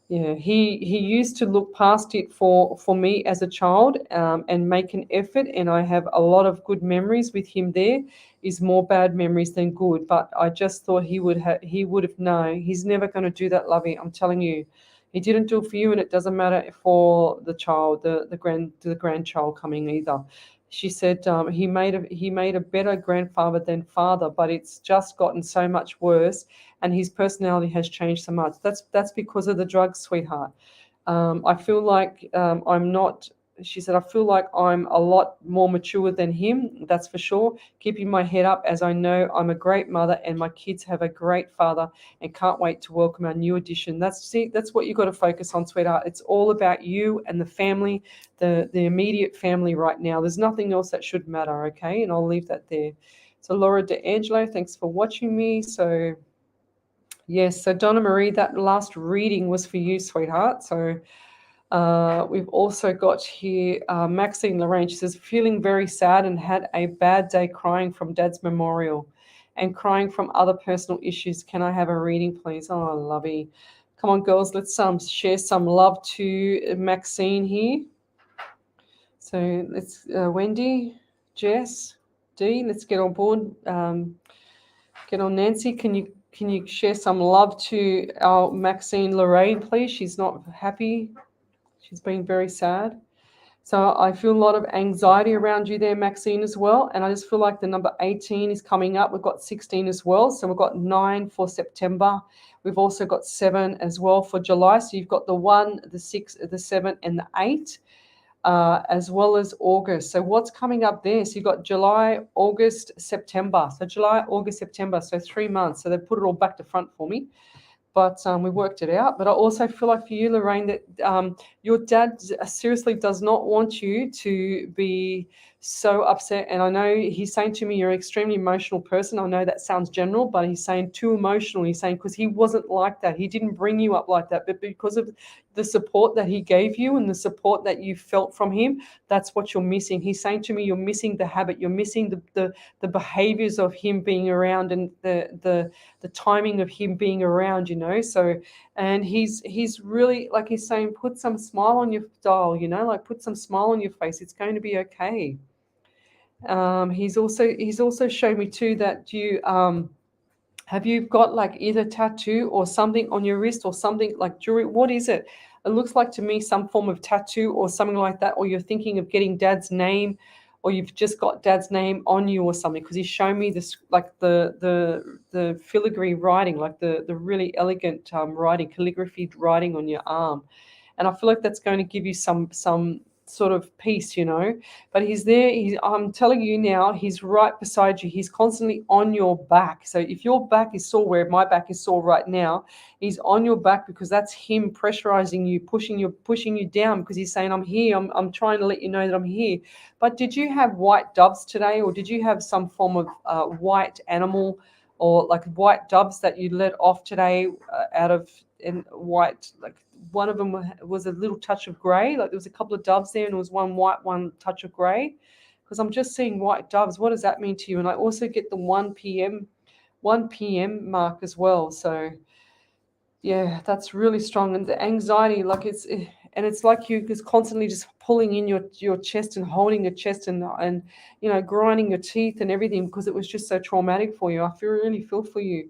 Yeah, he used to look past it for me as a child, and make an effort, and I have a lot of good memories with him. There is more bad memories than good, but I just thought he would have known. He's never going to do that, Lovey. I'm telling you, he didn't do it for you, and it doesn't matter for the child, the grandchild coming either. She said he made a better grandfather than father, but it's just gotten so much worse, and his personality has changed so much. That's because of the drugs, sweetheart. I feel like I'm not. She said, I feel like I'm a lot more mature than him, that's for sure. Keeping my head up as I know I'm a great mother and my kids have a great father and can't wait to welcome our new addition. That's what you've got to focus on, sweetheart. It's all about you and the family, the immediate family right now. There's nothing else that should matter, okay? And I'll leave that there. So Laura DeAngelo, thanks for watching me. So yes, so Donna Marie, that last reading was for you, sweetheart. So we've also got here Maxine Lorraine. She says, feeling very sad and had a bad day crying from Dad's memorial and crying from other personal issues. Can I have a reading, please? Oh, lovey. Come on, girls, let's share some love to Maxine here. So let's, Wendy, Jess, Dee, let's get on board. Get on, Nancy. Can you share some love to our Maxine Lorraine, please? She's not happy. She's been very sad. So I feel a lot of anxiety around you there, Maxine, as well. And I just feel like the number 18 is coming up. We've got 16 as well. So we've got 9 for September. We've also got 7 as well for July. So you've got the 1, the 6, the 7, and the 8. As well as August. So what's coming up there? So you've got July, August, September. So July, August, September. So 3 months. So they've put it all back to front for me. But we worked it out. But I also feel like for you, Lorraine, that your dad seriously does not want you to be so upset. And I know he's saying to me, you're an extremely emotional person. I know that sounds general, but he's saying too emotional. He's saying because he wasn't like that. He didn't bring you up like that. But because of the support that he gave you and the support that you felt from him, that's what you're missing. He's saying to me, you're missing the habit. You're missing the behaviors of him being around and the timing of him being around, so, and he's really, like he's saying, put some smile on your doll, like put some smile on your face. It's going to be okay. He's also shown me too that you have you got like either tattoo or something on your wrist or something like jewelry. What is it? It looks like to me some form of tattoo or something like that, or you're thinking of getting Dad's name, or you've just got Dad's name on you or something, because he's shown me this, like the filigree writing, like the really elegant writing, calligraphy writing on your arm. And I feel like that's going to give you some sort of peace, but he's there. I'm telling you now, he's right beside you. He's constantly on your back. So if your back is sore, where my back is sore right now, he's on your back because that's him pressurizing you, pushing you down, because he's saying, I'm here. I'm trying to let you know that I'm here. But did you have white doves today, or did you have some form of white animal, or like white doves that you let off today out of in white, like one of them was a little touch of grey, like there was a couple of doves there and there was one white, one touch of grey, because I'm just seeing white doves. What does that mean to you? And I also get the 1 p.m. mark as well. So yeah, that's really strong. And the anxiety, like it's like you just constantly just pulling in your chest and holding your chest and grinding your teeth and everything, because it was just so traumatic for you. I really feel for you.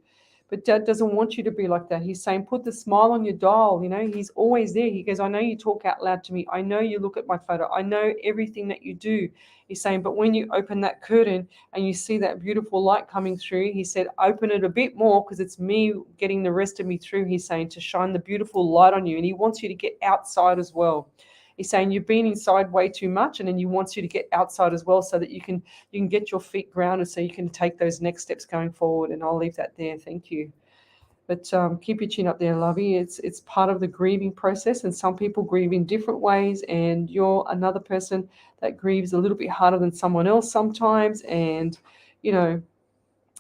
But Dad doesn't want you to be like that. He's saying, put the smile on your dial. You know, he's always there. He goes, I know you talk out loud to me. I know you look at my photo. I know everything that you do. He's saying, but when you open that curtain and you see that beautiful light coming through, he said, open it a bit more because it's me getting the rest of me through. He's saying to shine the beautiful light on you. And he wants you to get outside as well. He's saying you've been inside way too much, and then he wants you to get outside as well so that you can get your feet grounded so you can take those next steps going forward. And I'll leave that there. Thank you. But keep your chin up there, lovey. It's part of the grieving process, and some people grieve in different ways, and you're another person that grieves a little bit harder than someone else sometimes. And, you know,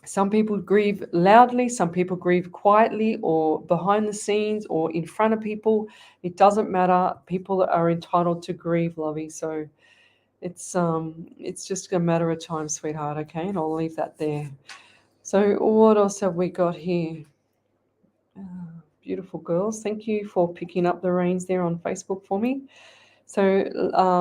some people grieve loudly, some people grieve quietly or behind the scenes or in front of people. It doesn't matter. People are entitled to grieve, lovey. So it's just a matter of time, sweetheart, okay? And I'll leave that there. So what else have we got here? Beautiful girls. Thank you for picking up the reins there on Facebook for me. So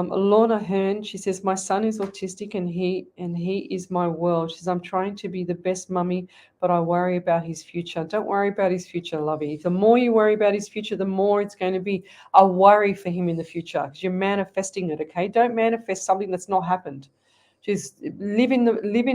Lorna Hearn, she says, my son is autistic and he is my world. She says, I'm trying to be the best mummy, but I worry about his future. Don't worry about his future, lovey. The more you worry about his future, the more it's going to be a worry for him in the future because you're manifesting it, okay? Don't manifest something that's not happened. Just live in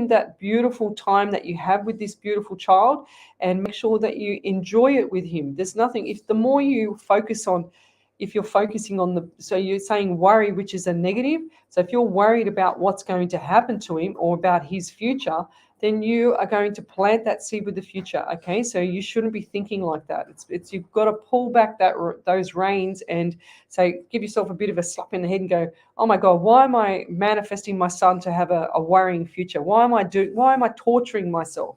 that beautiful time that you have with this beautiful child and make sure that you enjoy it with him. There's nothing, if the more you focus on, if you're focusing on so you're saying worry, which is a negative. So if you're worried about what's going to happen to him or about his future, then you are going to plant that seed with the future. Okay, so you shouldn't be thinking like that. It's you've got to pull back those reins and say, give yourself a bit of a slap in the head and go, oh my God, why am I manifesting my son to have a worrying future? Why am I torturing myself?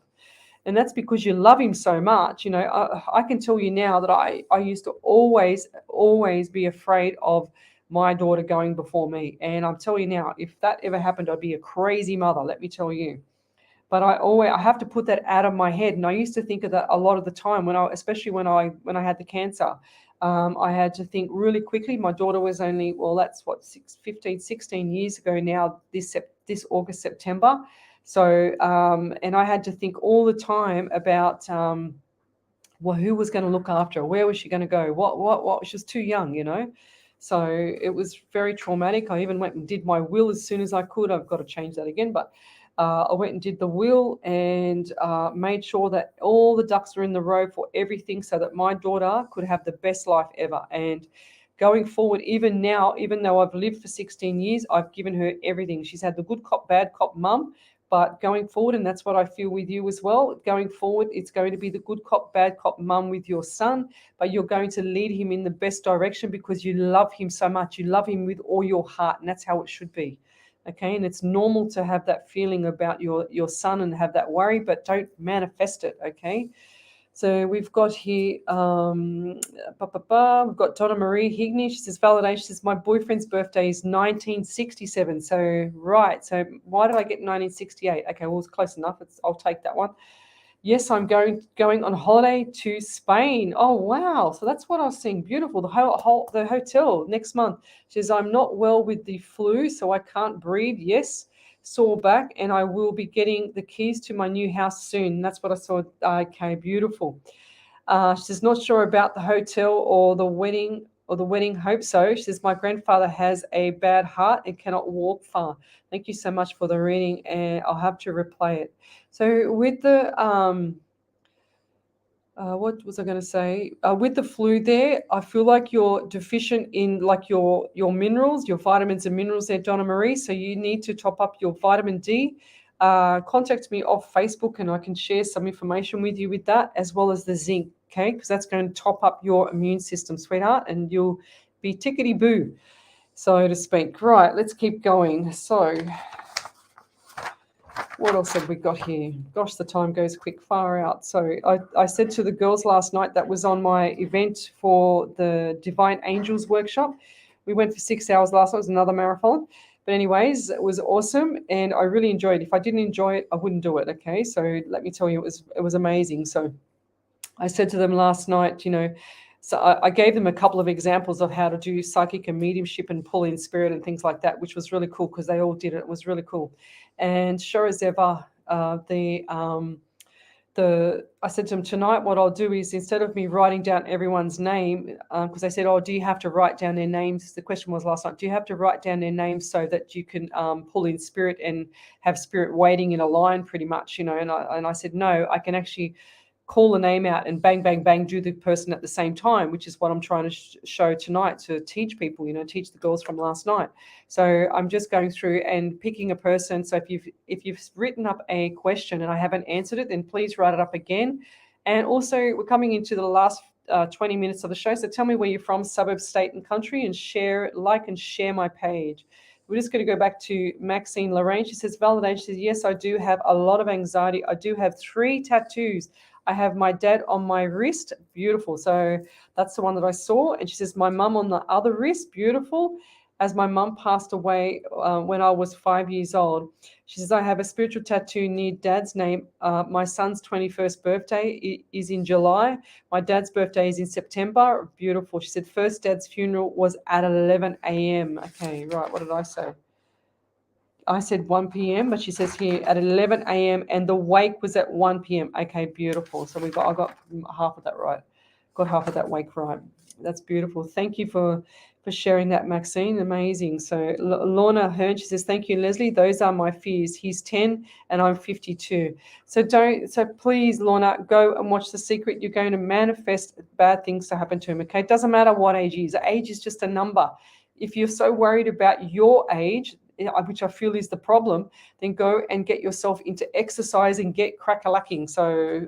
And that's because you love him so much. You know, I can tell you now that I used to always be afraid of my daughter going before me. And I'm telling you now, if that ever happened, I'd be a crazy mother, let me tell you. But I have to put that out of my head. And I used to think of that a lot of the time especially when I had the cancer. I had to think really quickly. My daughter was only, that's 16 years ago now, this August, September. So, and I had to think all the time about, who was going to look after her? Where was she going to go? What? She was too young, you know. So it was very traumatic. I even went and did my will as soon as I could. I've got to change that again, but I went and did the will and made sure that all the ducks were in the row for everything so that my daughter could have the best life ever. And going forward, even now, even though I've lived for 16 years, I've given her everything. She's had the good cop, bad cop mum. But going forward, and that's what I feel with you as well, going forward, it's going to be the good cop, bad cop mum with your son, but you're going to lead him in the best direction because you love him so much. You love him with all your heart, and that's how it should be. Okay, and it's normal to have that feeling about your son and have that worry, but don't manifest it, okay? So we've got here, we've got Donna Marie Higney. She says, validation. She says, my boyfriend's birthday is 1967. So, right. So why did I get 1968? Okay, well, it's close enough. I'll take that one. Yes, I'm going on holiday to Spain. Oh, wow. So that's what I was seeing. Beautiful. The hotel next month. She says, I'm not well with the flu, so I can't breathe. Yes. Sore back, and I will be getting the keys to my new house soon. That's what I saw. Okay, beautiful. She says, not sure about the hotel or the wedding. Hope so. She says, my grandfather has a bad heart and cannot walk far. Thank you so much for the reading, and I'll have to replay it. So with the what was I going to say? With the flu there, I feel like you're deficient in like your minerals, your vitamins and minerals there, Donna Marie. So you need to top up your vitamin D. Contact me off Facebook and I can share some information with you with that, as well as the zinc, okay? Because that's going to top up your immune system, sweetheart, and you'll be tickety-boo, so to speak. Right, let's keep going. So what else have we got here? Gosh, the time goes quick, far out. So I said to the girls last night that was on my event for the Divine Angels workshop. We went for 6 hours last night. It was another marathon. But anyways, it was awesome, and I really enjoyed it. If I didn't enjoy it, I wouldn't do it, okay? So let me tell you, it was amazing. So I said to them last night, you know, so I gave them a couple of examples of how to do psychic and mediumship and pull in spirit and things like that, which was really cool because they all did it. It was really cool. And sure as ever, the I said to him, tonight what I'll do is, instead of me writing down everyone's name, because they said, oh, do you have to write down their names? The question was last night, do you have to write down their names so that you can pull in spirit and have spirit waiting in a line pretty much, and I said, no, I can actually call the name out and bang, bang, bang, do the person at the same time, which is what I'm trying to show tonight to teach people, teach the girls from last night. So I'm just going through and picking a person. So if you've written up a question and I haven't answered it, then please write it up again. And also we're coming into the last 20 minutes of the show. So tell me where you're from, suburb, state, and country, and like and share my page. We're just going to go back to Maxine Lorraine. She says, validation. She says, yes, I do have a lot of anxiety. I do have 3 tattoos. I have my dad on my wrist. Beautiful. So that's the one that I saw. And she says, my mum on the other wrist. Beautiful. As my mum passed away when I was 5 years old. She says, I have a spiritual tattoo near dad's name. My son's 21st birthday is in July. My dad's birthday is in September. Beautiful. She said, first dad's funeral was at 11 a.m. Okay, right. What did I say? I said 1 p.m., but she says here at 11 a.m. and the wake was at 1 p.m. Okay, beautiful. So I got half of that right. Got half of that wake right. That's beautiful. Thank you for sharing that, Maxine. Amazing. So Lorna Hearn, she says, thank you, Lesley. Those are my fears. He's 10 and I'm 52. So please, Lorna, go and watch The Secret. You're going to manifest bad things to happen to him. Okay. It doesn't matter what age he is. Age is just a number. If you're so worried about your age, which I feel is the problem, then go and get yourself into exercise and get crack-a-lacking. So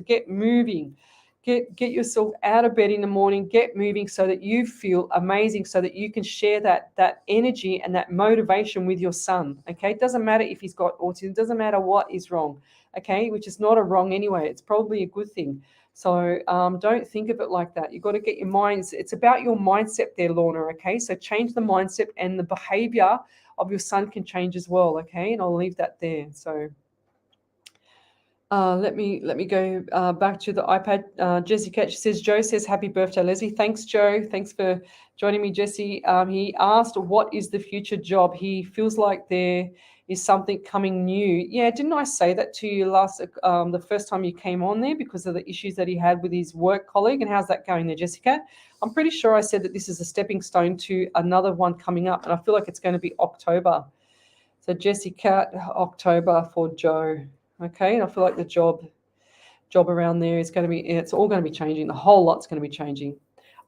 get moving. Get yourself out of bed in the morning, get moving so that you feel amazing, so that you can share that energy and that motivation with your son. Okay, it doesn't matter if he's got autism, it doesn't matter what is wrong, okay, which is not a wrong anyway. It's probably a good thing. So don't think of it like that. You've got to get your minds. It's about your mindset there, Lorna. Okay, so change the mindset and the behavior of your son can change as well. Okay, and I'll leave that there. So. Let me go back to the iPad. Jessica, she says, Joe says, happy birthday, Lesley. Thanks, Joe. Thanks for joining me, Jesse. He asked, what is the future job? He feels like there is something coming new. Yeah, didn't I say that to you the first time you came on there because of the issues that he had with his work colleague? And how's that going there, Jessica? I'm pretty sure I said that this is a stepping stone to another one coming up, and I feel like it's going to be October. So Jessica, October for Joe. Okay, and I feel like the job around there is going to be, it's all going to be changing. The whole lot's going to be changing.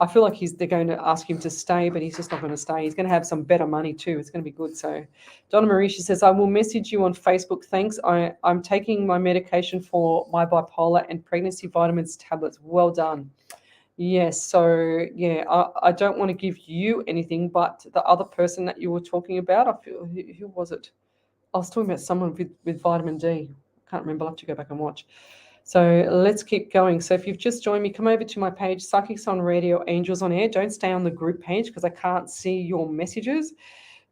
I feel like they're going to ask him to stay, but he's just not going to stay. He's going to have some better money too. It's going to be good. So Donna Marie, she says, I will message you on Facebook. Thanks. I'm taking my medication for my bipolar and pregnancy vitamins tablets. Well done. Yes. So yeah, I don't want to give you anything, but the other person that you were talking about, I feel, who was it? I was talking about someone with vitamin D. Can't remember. I'll have to go back and watch. So let's keep going. So if you've just joined me, come over to my page, Psychics on Radio, Angels on Air. Don't stay on the group page because I can't see your messages.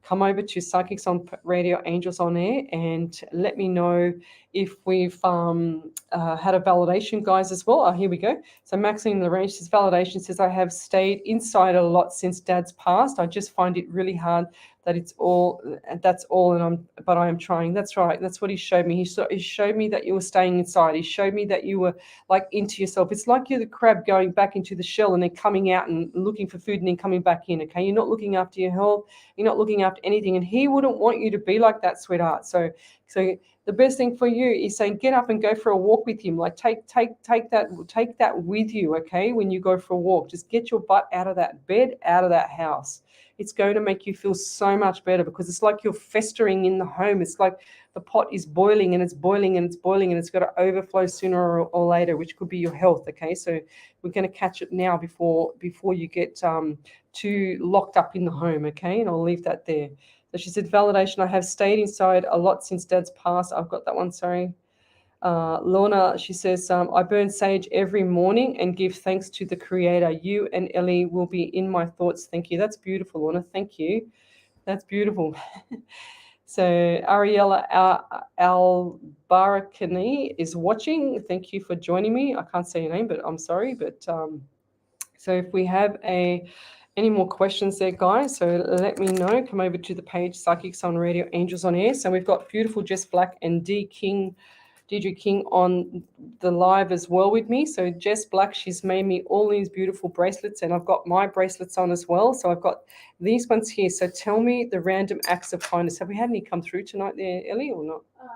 Come over to Psychics on Radio, Angels on Air, and let me know if we've had a validation, guys, as well. Oh, here we go. So Maxine Lorraine says, validation says, I have stayed inside a lot since Dad's passed. I just find it really hard that that's all, but I am trying. That's right. That's what he showed me. He showed me that you were staying inside. He showed me that you were like into yourself. It's like you're the crab going back into the shell and then coming out and looking for food and then coming back in. Okay. You're not looking after your health. You're not looking after anything. And he wouldn't want you to be like that, sweetheart. So the best thing for you is saying, get up and go for a walk with him. Like take that with you. Okay. When you go for a walk, just get your butt out of that bed, out of that house. It's going to make you feel so much better because it's like you're festering in the home. It's like the pot is boiling and it's boiling and it's boiling and it's got to overflow sooner or later, which could be your health. Okay, so we're going to catch it now before you get too locked up in the home. Okay, and I'll leave that there. So she said, validation, I have stayed inside a lot since Dad's passed. I've got that one, sorry. Lorna, she says, I burn sage every morning and give thanks to the Creator. You and Ellie will be in my thoughts. Thank you. That's beautiful, Lorna. Thank you. That's beautiful. So Ariella Al-Barakani is watching. Thank you for joining me. I can't say your name, but I'm sorry. But so if we have any more questions there, guys, so let me know. Come over to the page, Psychics on Radio, Angels on Air. So we've got beautiful Jess Black and D King Deidre King on the live as well with me. So Jess Black, she's made me all these beautiful bracelets, and I've got my bracelets on as well. So I've got these ones here. So tell me the random acts of kindness. Have we had any come through tonight there, Ellie, or not? No.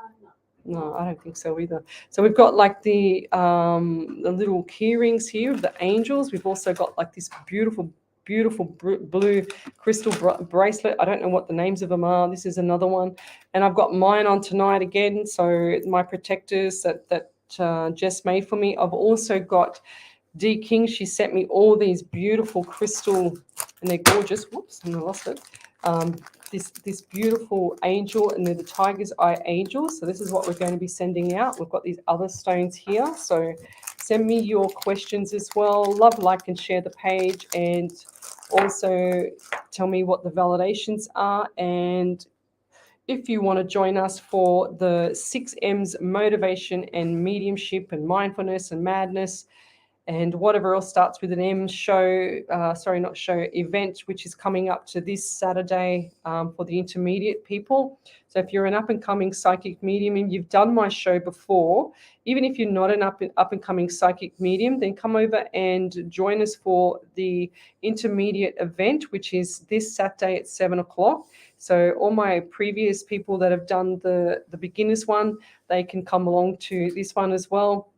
No, I don't think so either. So we've got like the little key rings here of the angels. We've also got like this beautiful blue crystal bracelet. I don't know what the names of them are. This is another one, and I've got mine on tonight again. So my protectors that Jess made for me. I've also got D King. She sent me all these beautiful crystal, and they're gorgeous. Whoops, I lost it. This beautiful angel, and they're the tiger's eye angels. So this is what we're going to be sending out. We've got these other stones here. So send me your questions as well. Love, like, and share the page, and also tell me what the validations are. And if you want to join us for the 6M's motivation and mediumship and mindfulness and madness, and whatever else starts with an M event, which is coming up to this Saturday for the intermediate people. So if you're an up-and-coming psychic medium and you've done my show before, even if you're not an up-and-coming psychic medium, then come over and join us for the intermediate event, which is this Saturday at 7 o'clock. So all my previous people that have done the beginners one, they can come along to this one as well.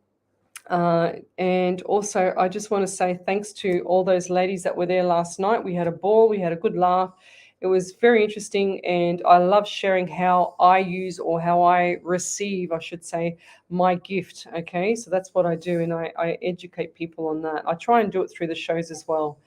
And also, I just want to say thanks to all those ladies that were there last night. We had a ball, we had a good laugh. It was very interesting, and I love sharing how I use, or how I receive, I should say, my gift. Okay, so that's what I do, and I educate people on that. I try and do it through the shows as well.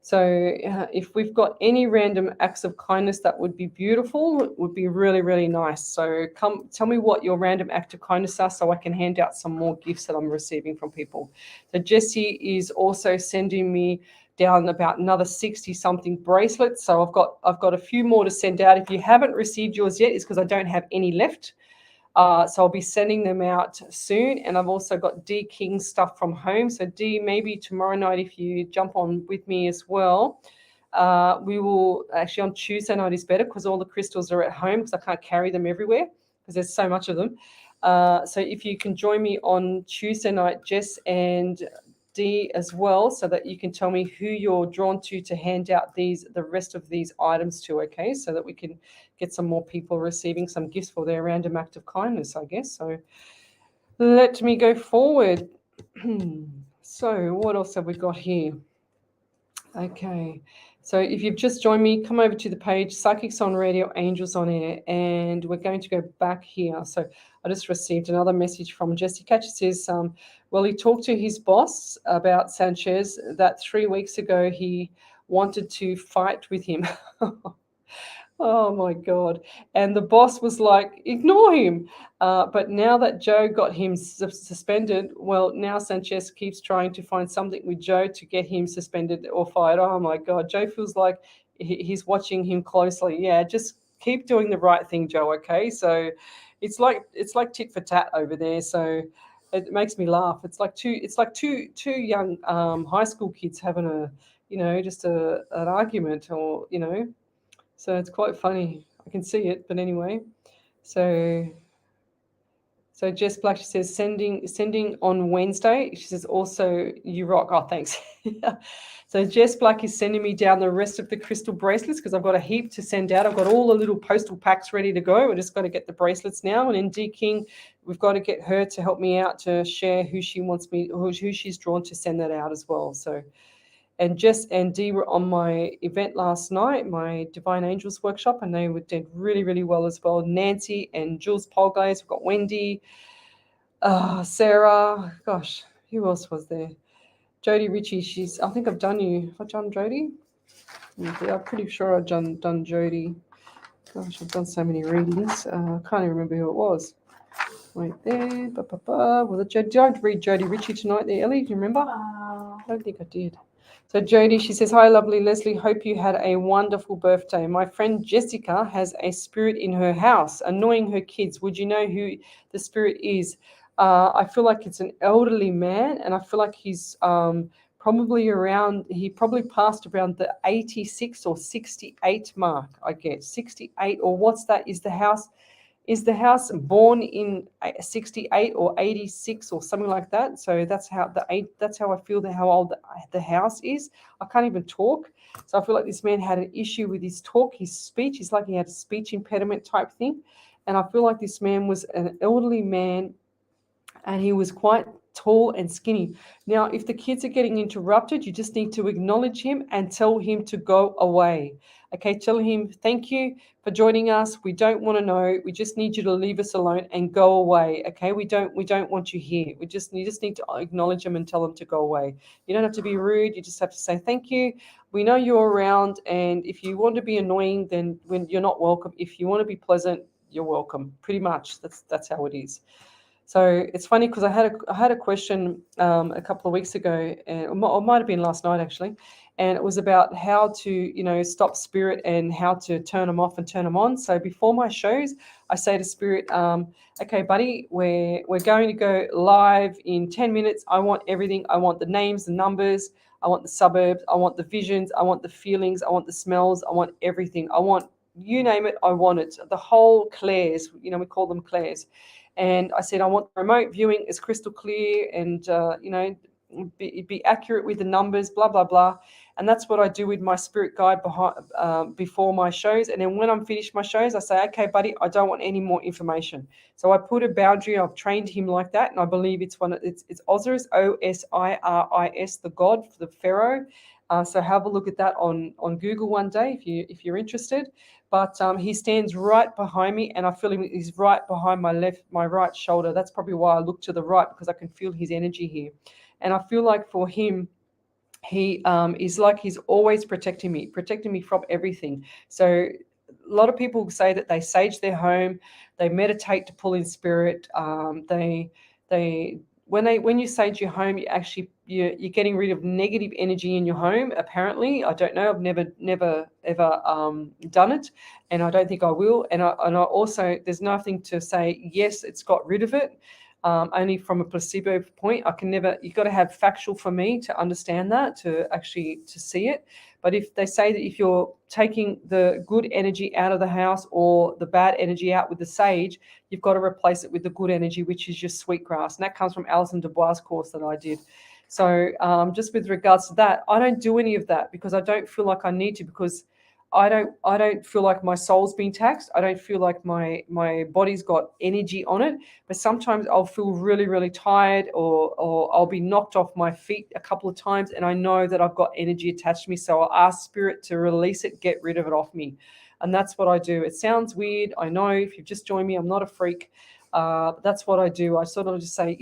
So if we've got any random acts of kindness, that would be beautiful. It would be really, really nice. So come tell me what your random act of kindness are, so I can hand out some more gifts that I'm receiving from people. So Jessie is also sending me down about another 60 something bracelets. So I've got a few more to send out. If you haven't received yours yet, it's because I don't have any left. So I'll be sending them out soon. And I've also got D King stuff from home. So D, maybe tomorrow night, if you jump on with me as well, we will actually, on Tuesday night is better, because all the crystals are at home, because I can't carry them everywhere because there's so much of them. So if you can join me on Tuesday night, Jess and D as well, so that you can tell me who you're drawn to hand out the rest of these items to, okay? So that we can get some more people receiving some gifts for their random act of kindness, I guess. So let me go forward. So what else have we got here? Okay, so if you've just joined me, come over to the page, Psychics on Radio, Angels on Air, and we're going to go back here. So I just received another message from Jesse Catch. It says, well, he talked to his boss about Sanchez, that 3 weeks ago he wanted to fight with him. Oh my God. And the boss was like, ignore him. But now that Joe got him suspended, well, now Sanchez keeps trying to find something with Joe to get him suspended or fired. Oh my God. Joe feels like he's watching him closely. Yeah, just keep doing the right thing, Joe. Okay. So it's like tit for tat over there. So it makes me laugh. It's like two young high school kids having just an argument, or, so it's quite funny. I can see it, but anyway. So Jess Black, she says, sending on Wednesday. She says, also, you rock. Oh, thanks. So Jess Black is sending me down the rest of the crystal bracelets, because I've got a heap to send out. I've got all the little postal packs ready to go. We're just got to get the bracelets now. And in D King, we've got to get her to help me out to share who she wants me, who she's drawn to send that out as well. So. And Jess and Dee were on my event last night, my Divine Angels workshop, and they did really, really well as well. Nancy and Jules Polglaze, we've got Wendy, Sarah, gosh, who else was there? Jodie Ritchie, I think I've done you. Have I done Jodie? Yeah, I'm pretty sure I've done Jodie. Gosh, I've done so many readings. I can't even remember who it was. Right there. Was it Jodie? Did I read Jodie Ritchie tonight there, Ellie? Do you remember? I don't think I did. So Jodie, she says, hi, lovely Leslie. Hope you had a wonderful birthday. My friend Jessica has a spirit in her house, annoying her kids. Would you know who the spirit is? I feel like it's an elderly man, and I feel like he's he probably passed around the 86 or 68 mark, I guess. 68, or what's that? Is the house Is the house born in 68 or 86 or something like that? So that's how I feel that how old the house is. I can't even talk. So I feel like this man had an issue with his talk, his speech. It's like he had a speech impediment type thing. And I feel like this man was an elderly man, and he was quite tall and skinny. Now, if the kids are getting interrupted, you just need to acknowledge him and tell him to go away. Okay, tell him, thank you for joining us. We don't want to know. We just need you to leave us alone and go away. Okay, we don't want you here. You just need to acknowledge him and tell him to go away. You don't have to be rude. You just have to say thank you. We know you're around, and if you want to be annoying, then when you're not welcome. If you want to be pleasant, you're welcome. Pretty much, that's how it is. So it's funny because I had a question a couple of weeks ago, and it might have been last night actually, and it was about how to stop spirit and how to turn them off and turn them on. So before my shows, I say to spirit, okay, buddy, we're going to go live in 10 minutes. I want everything. I want the names, the numbers. I want the suburbs. I want the visions. I want the feelings. I want the smells. I want everything. I want, you name it, I want it. The whole clairs. We call them clairs. And I said, I want remote viewing as crystal clear and, be accurate with the numbers, blah, blah, blah. And that's what I do with my spirit guide before my shows. And then when I'm finished my shows, I say, okay, buddy, I don't want any more information. So I put a boundary. I've trained him like that. And I believe it's Osiris, Osiris, the god, the pharaoh. So have a look at that on Google one day if you're interested. But he stands right behind me, and I feel him. He's right behind my right shoulder. That's probably why I look to the right, because I can feel his energy here. And I feel like for him, he is like he's always protecting me from everything. So a lot of people say that they sage their home, they meditate to pull in spirit. When you sage your home, you're getting rid of negative energy in your home. Apparently, I don't know. I've never ever done it, and I don't think I will. And I also, there's nothing to say yes, it's got rid of it. Only from a placebo point. You've got to have factual for me to understand that, to see it. But if they say that if you're taking the good energy out of the house or the bad energy out with the sage, you've got to replace it with the good energy, which is your sweetgrass. And that comes from Alison Dubois' course that I did. So just with regards to that, I don't do any of that because I don't feel like I need to, because I don't feel like my soul's being taxed. I don't feel like my body's got energy on it. But sometimes I'll feel really, really tired, or I'll be knocked off my feet a couple of times, and I know that I've got energy attached to me. So I'll ask spirit to release it, get rid of it off me. And that's what I do. It sounds weird. I know if you've just joined me, I'm not a freak. But that's what I do. I sort of just say,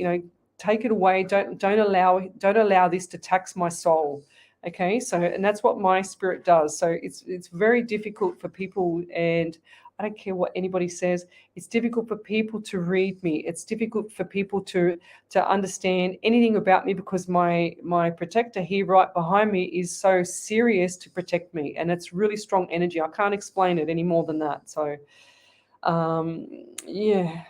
take it away. Don't allow this to tax my soul. Okay, so, and that's what my spirit does. So it's very difficult for people, and I don't care what anybody says. It's difficult for people to read me. It's difficult for people to understand anything about me, because my protector here right behind me is so serious to protect me, and it's really strong energy. I can't explain it any more than that. So, yeah.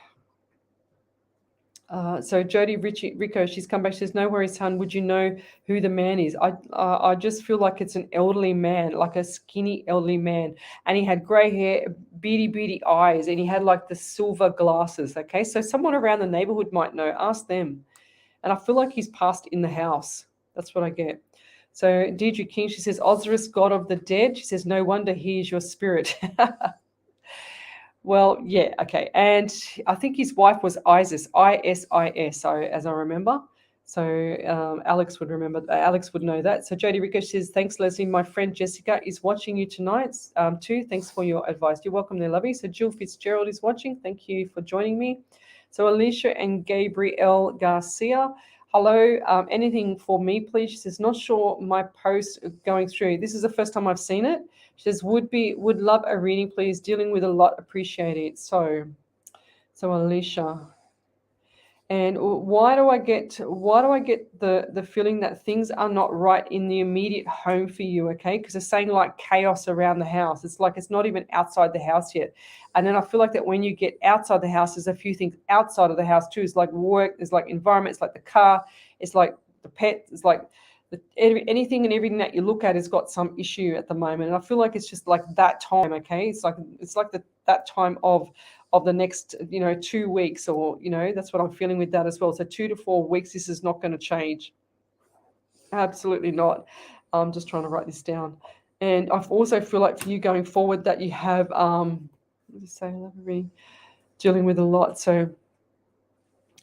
So Jody Rico, she's come back. She says, no worries, hon. Would you know who the man is? I just feel like it's an elderly man, like a skinny elderly man. And he had grey hair, beady eyes, and he had like the silver glasses. Okay, so someone around the neighborhood might know. Ask them. And I feel like he's passed in the house. That's what I get. So Deirdre King, she says, Osiris, god of the dead. She says, no wonder he is your spirit. Well, yeah, okay. And I think his wife was Isis, Isis, so as I remember. So Alex would remember. Alex would know that. So Jody Rico says, thanks, Leslie. My friend Jessica is watching you tonight too. Thanks for your advice. You're welcome there, lovey. So Jill Fitzgerald is watching. Thank you for joining me. So Alicia and Gabrielle Garcia. Hello, anything for me, please? She says, not sure my post going through. This is the first time I've seen it. She says, would love a reading, please. Dealing with a lot, appreciate it. So Alicia. And why do I get the feeling that things are not right in the immediate home for you? Okay, because they're saying like chaos around the house. It's like it's not even outside the house yet. And then I feel like that when you get outside the house, there's a few things outside of the house too. It's like work, it's like environment, it's like the car, it's like the pet, it's like anything and everything that you look at has got some issue at the moment. And I feel like it's just like that time. Okay, it's like that time of of the next, 2 weeks, or, that's what I'm feeling with that as well. So 2 to 4 weeks, this is not going to change. Absolutely not. I'm just trying to write this down. And I also feel like for you going forward that you have, let's say, dealing with a lot. So,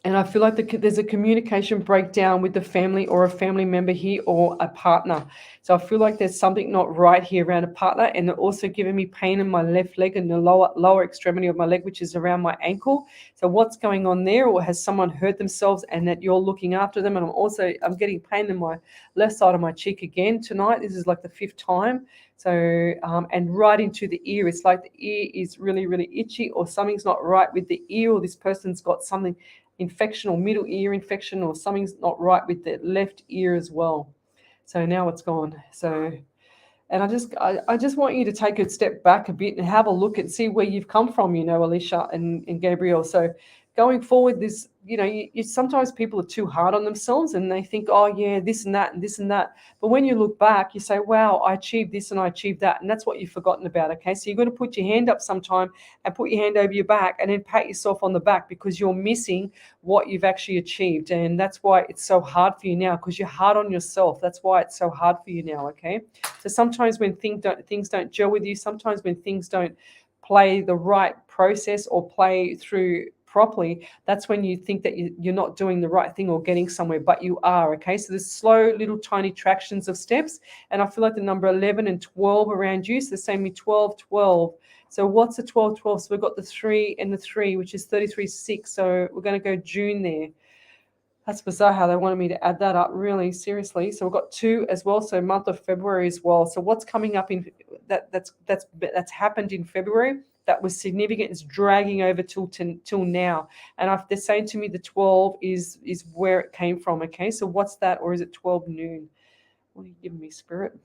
and I feel like there's a communication breakdown with the family or a family member here or a partner. So I feel like there's something not right here around a partner, and they're also giving me pain in my left leg and the lower extremity of my leg, which is around my ankle. So what's going on there? Or has someone hurt themselves and that you're looking after them? And I'm getting pain in my left side of my cheek again tonight. This is like the 5th time. So, and right into the ear. It's like the ear is really, really itchy, or something's not right with the ear, or this person's got something, infection or middle ear infection, or something's not right with the left ear as well. So now it's gone. So, and I just want you to take a step back a bit and have a look and see where you've come from, Alicia and Gabriel. So going forward, this, sometimes people are too hard on themselves and they think, oh yeah, this and that and this and that. But when you look back, you say, wow, I achieved this and I achieved that. And that's what you've forgotten about. Okay. So you're going to put your hand up sometime and put your hand over your back and then pat yourself on the back, because you're missing what you've actually achieved. And that's why it's so hard for you now, because you're hard on yourself. That's why it's so hard for you now. Okay. So sometimes when things don't gel with you, sometimes when things don't play the right process or play through properly, that's when you think that you're not doing the right thing or getting somewhere, but you are. Okay, so there's slow little tiny tractions of steps, and I feel like the number 11 and 12 around you, so the same with 12, 12. So what's the 12, 12? So we've got the 3 and the 3, which is 33, 6. So we're going to go June there. That's bizarre how they wanted me to add that up, really, seriously. So we've got 2 as well, so month of February as well. So what's coming up in that's happened in February that was significant is dragging over till now. And they're saying to me the 12 is where it came from. Okay, so what's that? Or is it 12 noon? What are you giving me, Spirit?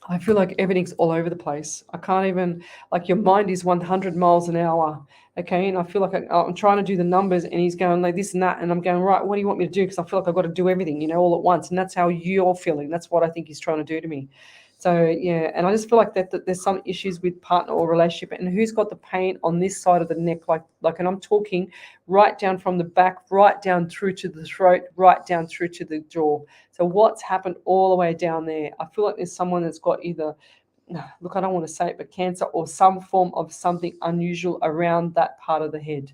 I feel like everything's all over the place. I can't even, like, your mind is 100 miles an hour. Okay. And I feel like I'm trying to do the numbers and he's going like this and that. And I'm going, right, what do you want me to do? Because I feel like I've got to do everything, all at once. And that's how you're feeling. That's what I think he's trying to do to me. So, yeah. And I just feel like that there's some issues with partner or relationship, and who's got the pain on this side of the neck. And I'm talking right down from the back, right down through to the throat, right down through to the jaw. So what's happened all the way down there? I feel like there's someone that's got either, look, I don't want to say it, but cancer or some form of something unusual around that part of the head,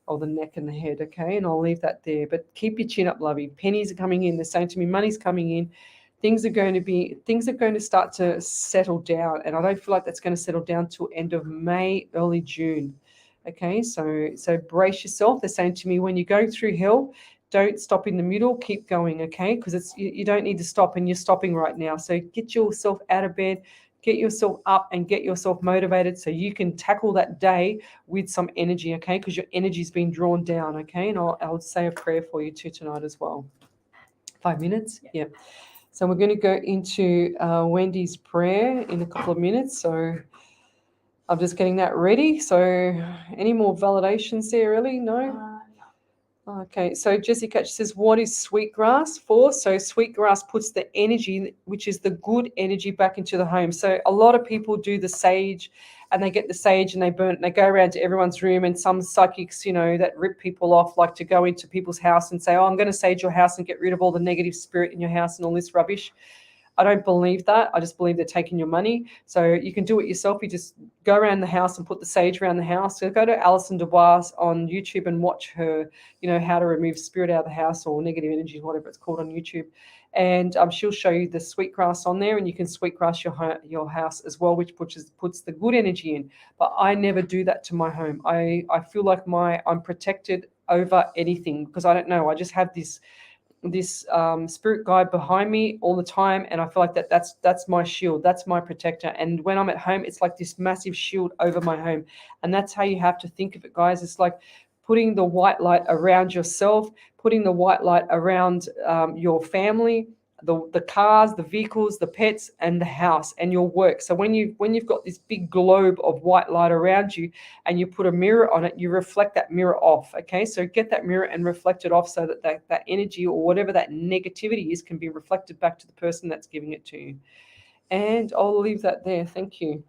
or the neck and the head. Okay. And I'll leave that there, but keep your chin up, lovey. Pennies are coming in. They're saying to me, money's coming in. Things are going to start to settle down. And I don't feel like that's going to settle down till end of May, early June. Okay. So brace yourself. They're saying to me, when you're going through hell, don't stop in the middle, keep going. Okay. Because you don't need to stop, and you're stopping right now. So get yourself out of bed, get yourself up and get yourself motivated so you can tackle that day with some energy, okay? Because your energy's been drawn down, okay? And I'll say a prayer for you too tonight as well. 5 minutes? Yeah. So we're going to go into Wendy's prayer in a couple of minutes. So I'm just getting that ready. So any more validations there, Ellie? No? Okay, so Jessica says, what is sweetgrass for? So sweetgrass puts the energy, which is the good energy, back into the home. So a lot of people do the sage, and they get the sage and they burn it, and they go around to everyone's room, and some psychics, that rip people off, like to go into people's house and say, oh, I'm going to sage your house and get rid of all the negative spirit in your house and all this rubbish. I don't believe that. I just believe they're taking your money. So you can do it yourself. You just go around the house and put the sage around the house. So go to Alison Dubois on YouTube and watch her, how to remove spirit out of the house or negative energy, whatever it's called on YouTube. And she'll show you the sweetgrass on there, and you can sweetgrass your house as well, which puts the good energy in. But I never do that to my home. I feel like I'm protected over anything, because I don't know. I just have this spirit guide behind me all the time, and I feel like that's my shield, that's my protector. And when I'm at home, it's like this massive shield over my home. And that's how you have to think of it, guys. It's like putting the white light around yourself, putting the white light around your family, the cars, the vehicles, the pets, and the house and your work. So when you've got this big globe of white light around you and you put a mirror on it, you reflect that mirror off. Okay, so get that mirror and reflect it off, so that energy or whatever that negativity is can be reflected back to the person that's giving it to you. And I'll leave that there. Thank you.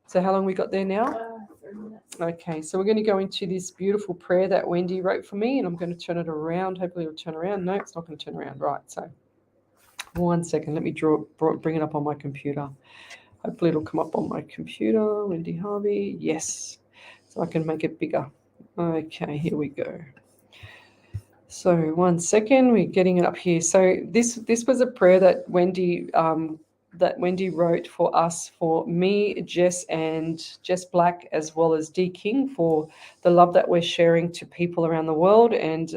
So how long we got there now? 30 minutes. Okay, so we're going to go into this beautiful prayer that Wendy wrote for me, and I'm going to turn it around. Hopefully it'll turn around. No, it's not going to turn around. Right, so 1 second. Let me bring it up on my computer. Hopefully it'll come up on my computer. Wendy Harvey. Yes. So I can make it bigger. Okay, here we go. So 1 second, we're getting it up here. So this was a prayer that Wendy wrote for us, for me, Jess Black, as well as Dee King, for the love that we're sharing to people around the world. And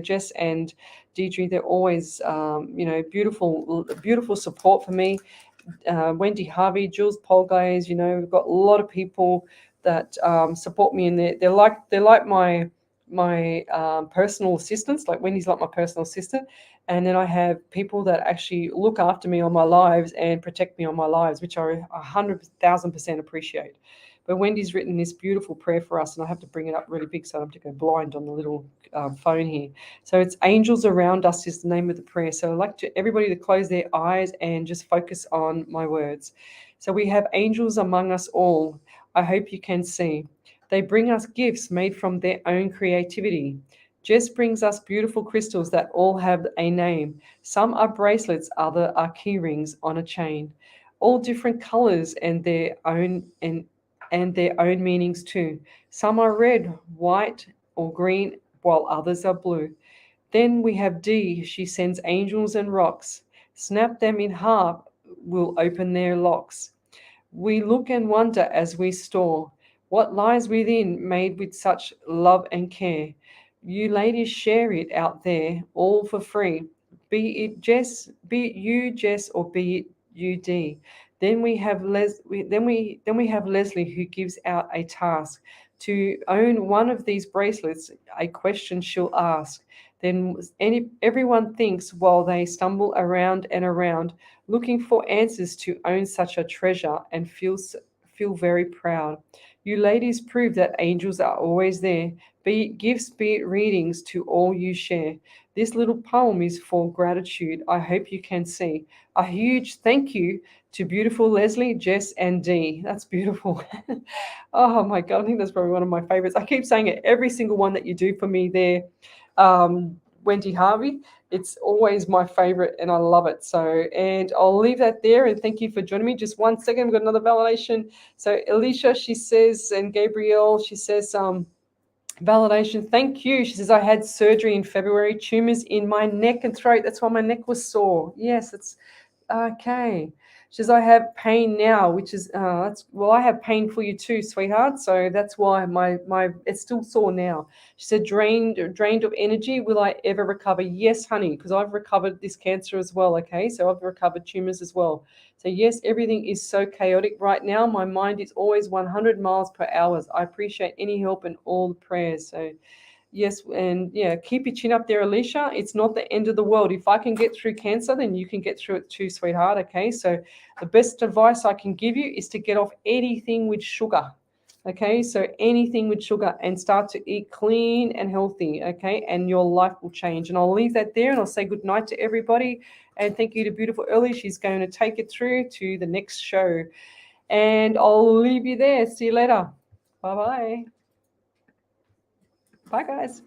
Jess and Deidre, they're always beautiful support for me. Wendy Harvey, Jules Polgaze, we've got a lot of people that support me, and they're like my personal assistants. Like Wendy's like my personal assistant, and then I have people that actually look after me on my lives and protect me on my lives, which I 100,000% appreciate. But Wendy's written this beautiful prayer for us, and I have to bring it up really big so I don't have to go blind on the little phone here. So it's angels around us is the name of the prayer. So I'd like everybody to close their eyes and just focus on my words. So we have angels among us all. I hope you can see. They bring us gifts made from their own creativity. Jess brings us beautiful crystals that all have a name. Some are bracelets, other are key rings on a chain. All different colors and their own meanings too. Some are red, white, or green, while others are blue. Then we have Dee. She sends angels and rocks. Snap them in half, will open their locks. We look and wonder as we store what lies within, made with such love and care. You ladies share it out there, all for free. Be it you, Jess, or be it you, Dee. Then we have we have Lesley, who gives out a task to own one of these bracelets. A question she'll ask. Then everyone thinks while they stumble around and around, looking for answers to own such a treasure, and feel very proud. You ladies prove that angels are always there. Be it gifts, be it readings, to all you share. This little poem is for gratitude. I hope you can see. A huge thank you to beautiful Lesley, Jess, and Dee. That's beautiful. Oh my God, I think that's probably one of my favorites. I keep saying it, every single one that you do for me there, Wendy Harvey. It's always my favorite and I love it. So, and I'll leave that there and thank you for joining me. Just 1 second, we've got another validation. So Alicia, she says, and Gabrielle, she says, validation, thank you. She says, I had surgery in February, tumors in my neck and throat. That's why my neck was sore. Yes, it's okay. She says, I have pain now, which is, I have pain for you too, sweetheart. So that's why my it's still sore now. She said, drained of energy. Will I ever recover? Yes, honey, because I've recovered this cancer as well. Okay, so I've recovered tumors as well. So yes, everything is so chaotic right now. My mind is always 100 miles per hour. I appreciate any help and all the prayers. So yes, and yeah, keep your chin up there, Alicia. It's not the end of the world. If I can get through cancer, then you can get through it too, sweetheart. Okay, so the best advice I can give you is to get off anything with sugar. Okay, so anything with sugar, and start to eat clean and healthy. Okay, and your life will change. And I'll leave that there, and I'll say good night to everybody. And thank you to beautiful Ellie. She's going to take it through to the next show. And I'll leave you there. See you later. Bye-bye. Bye, guys.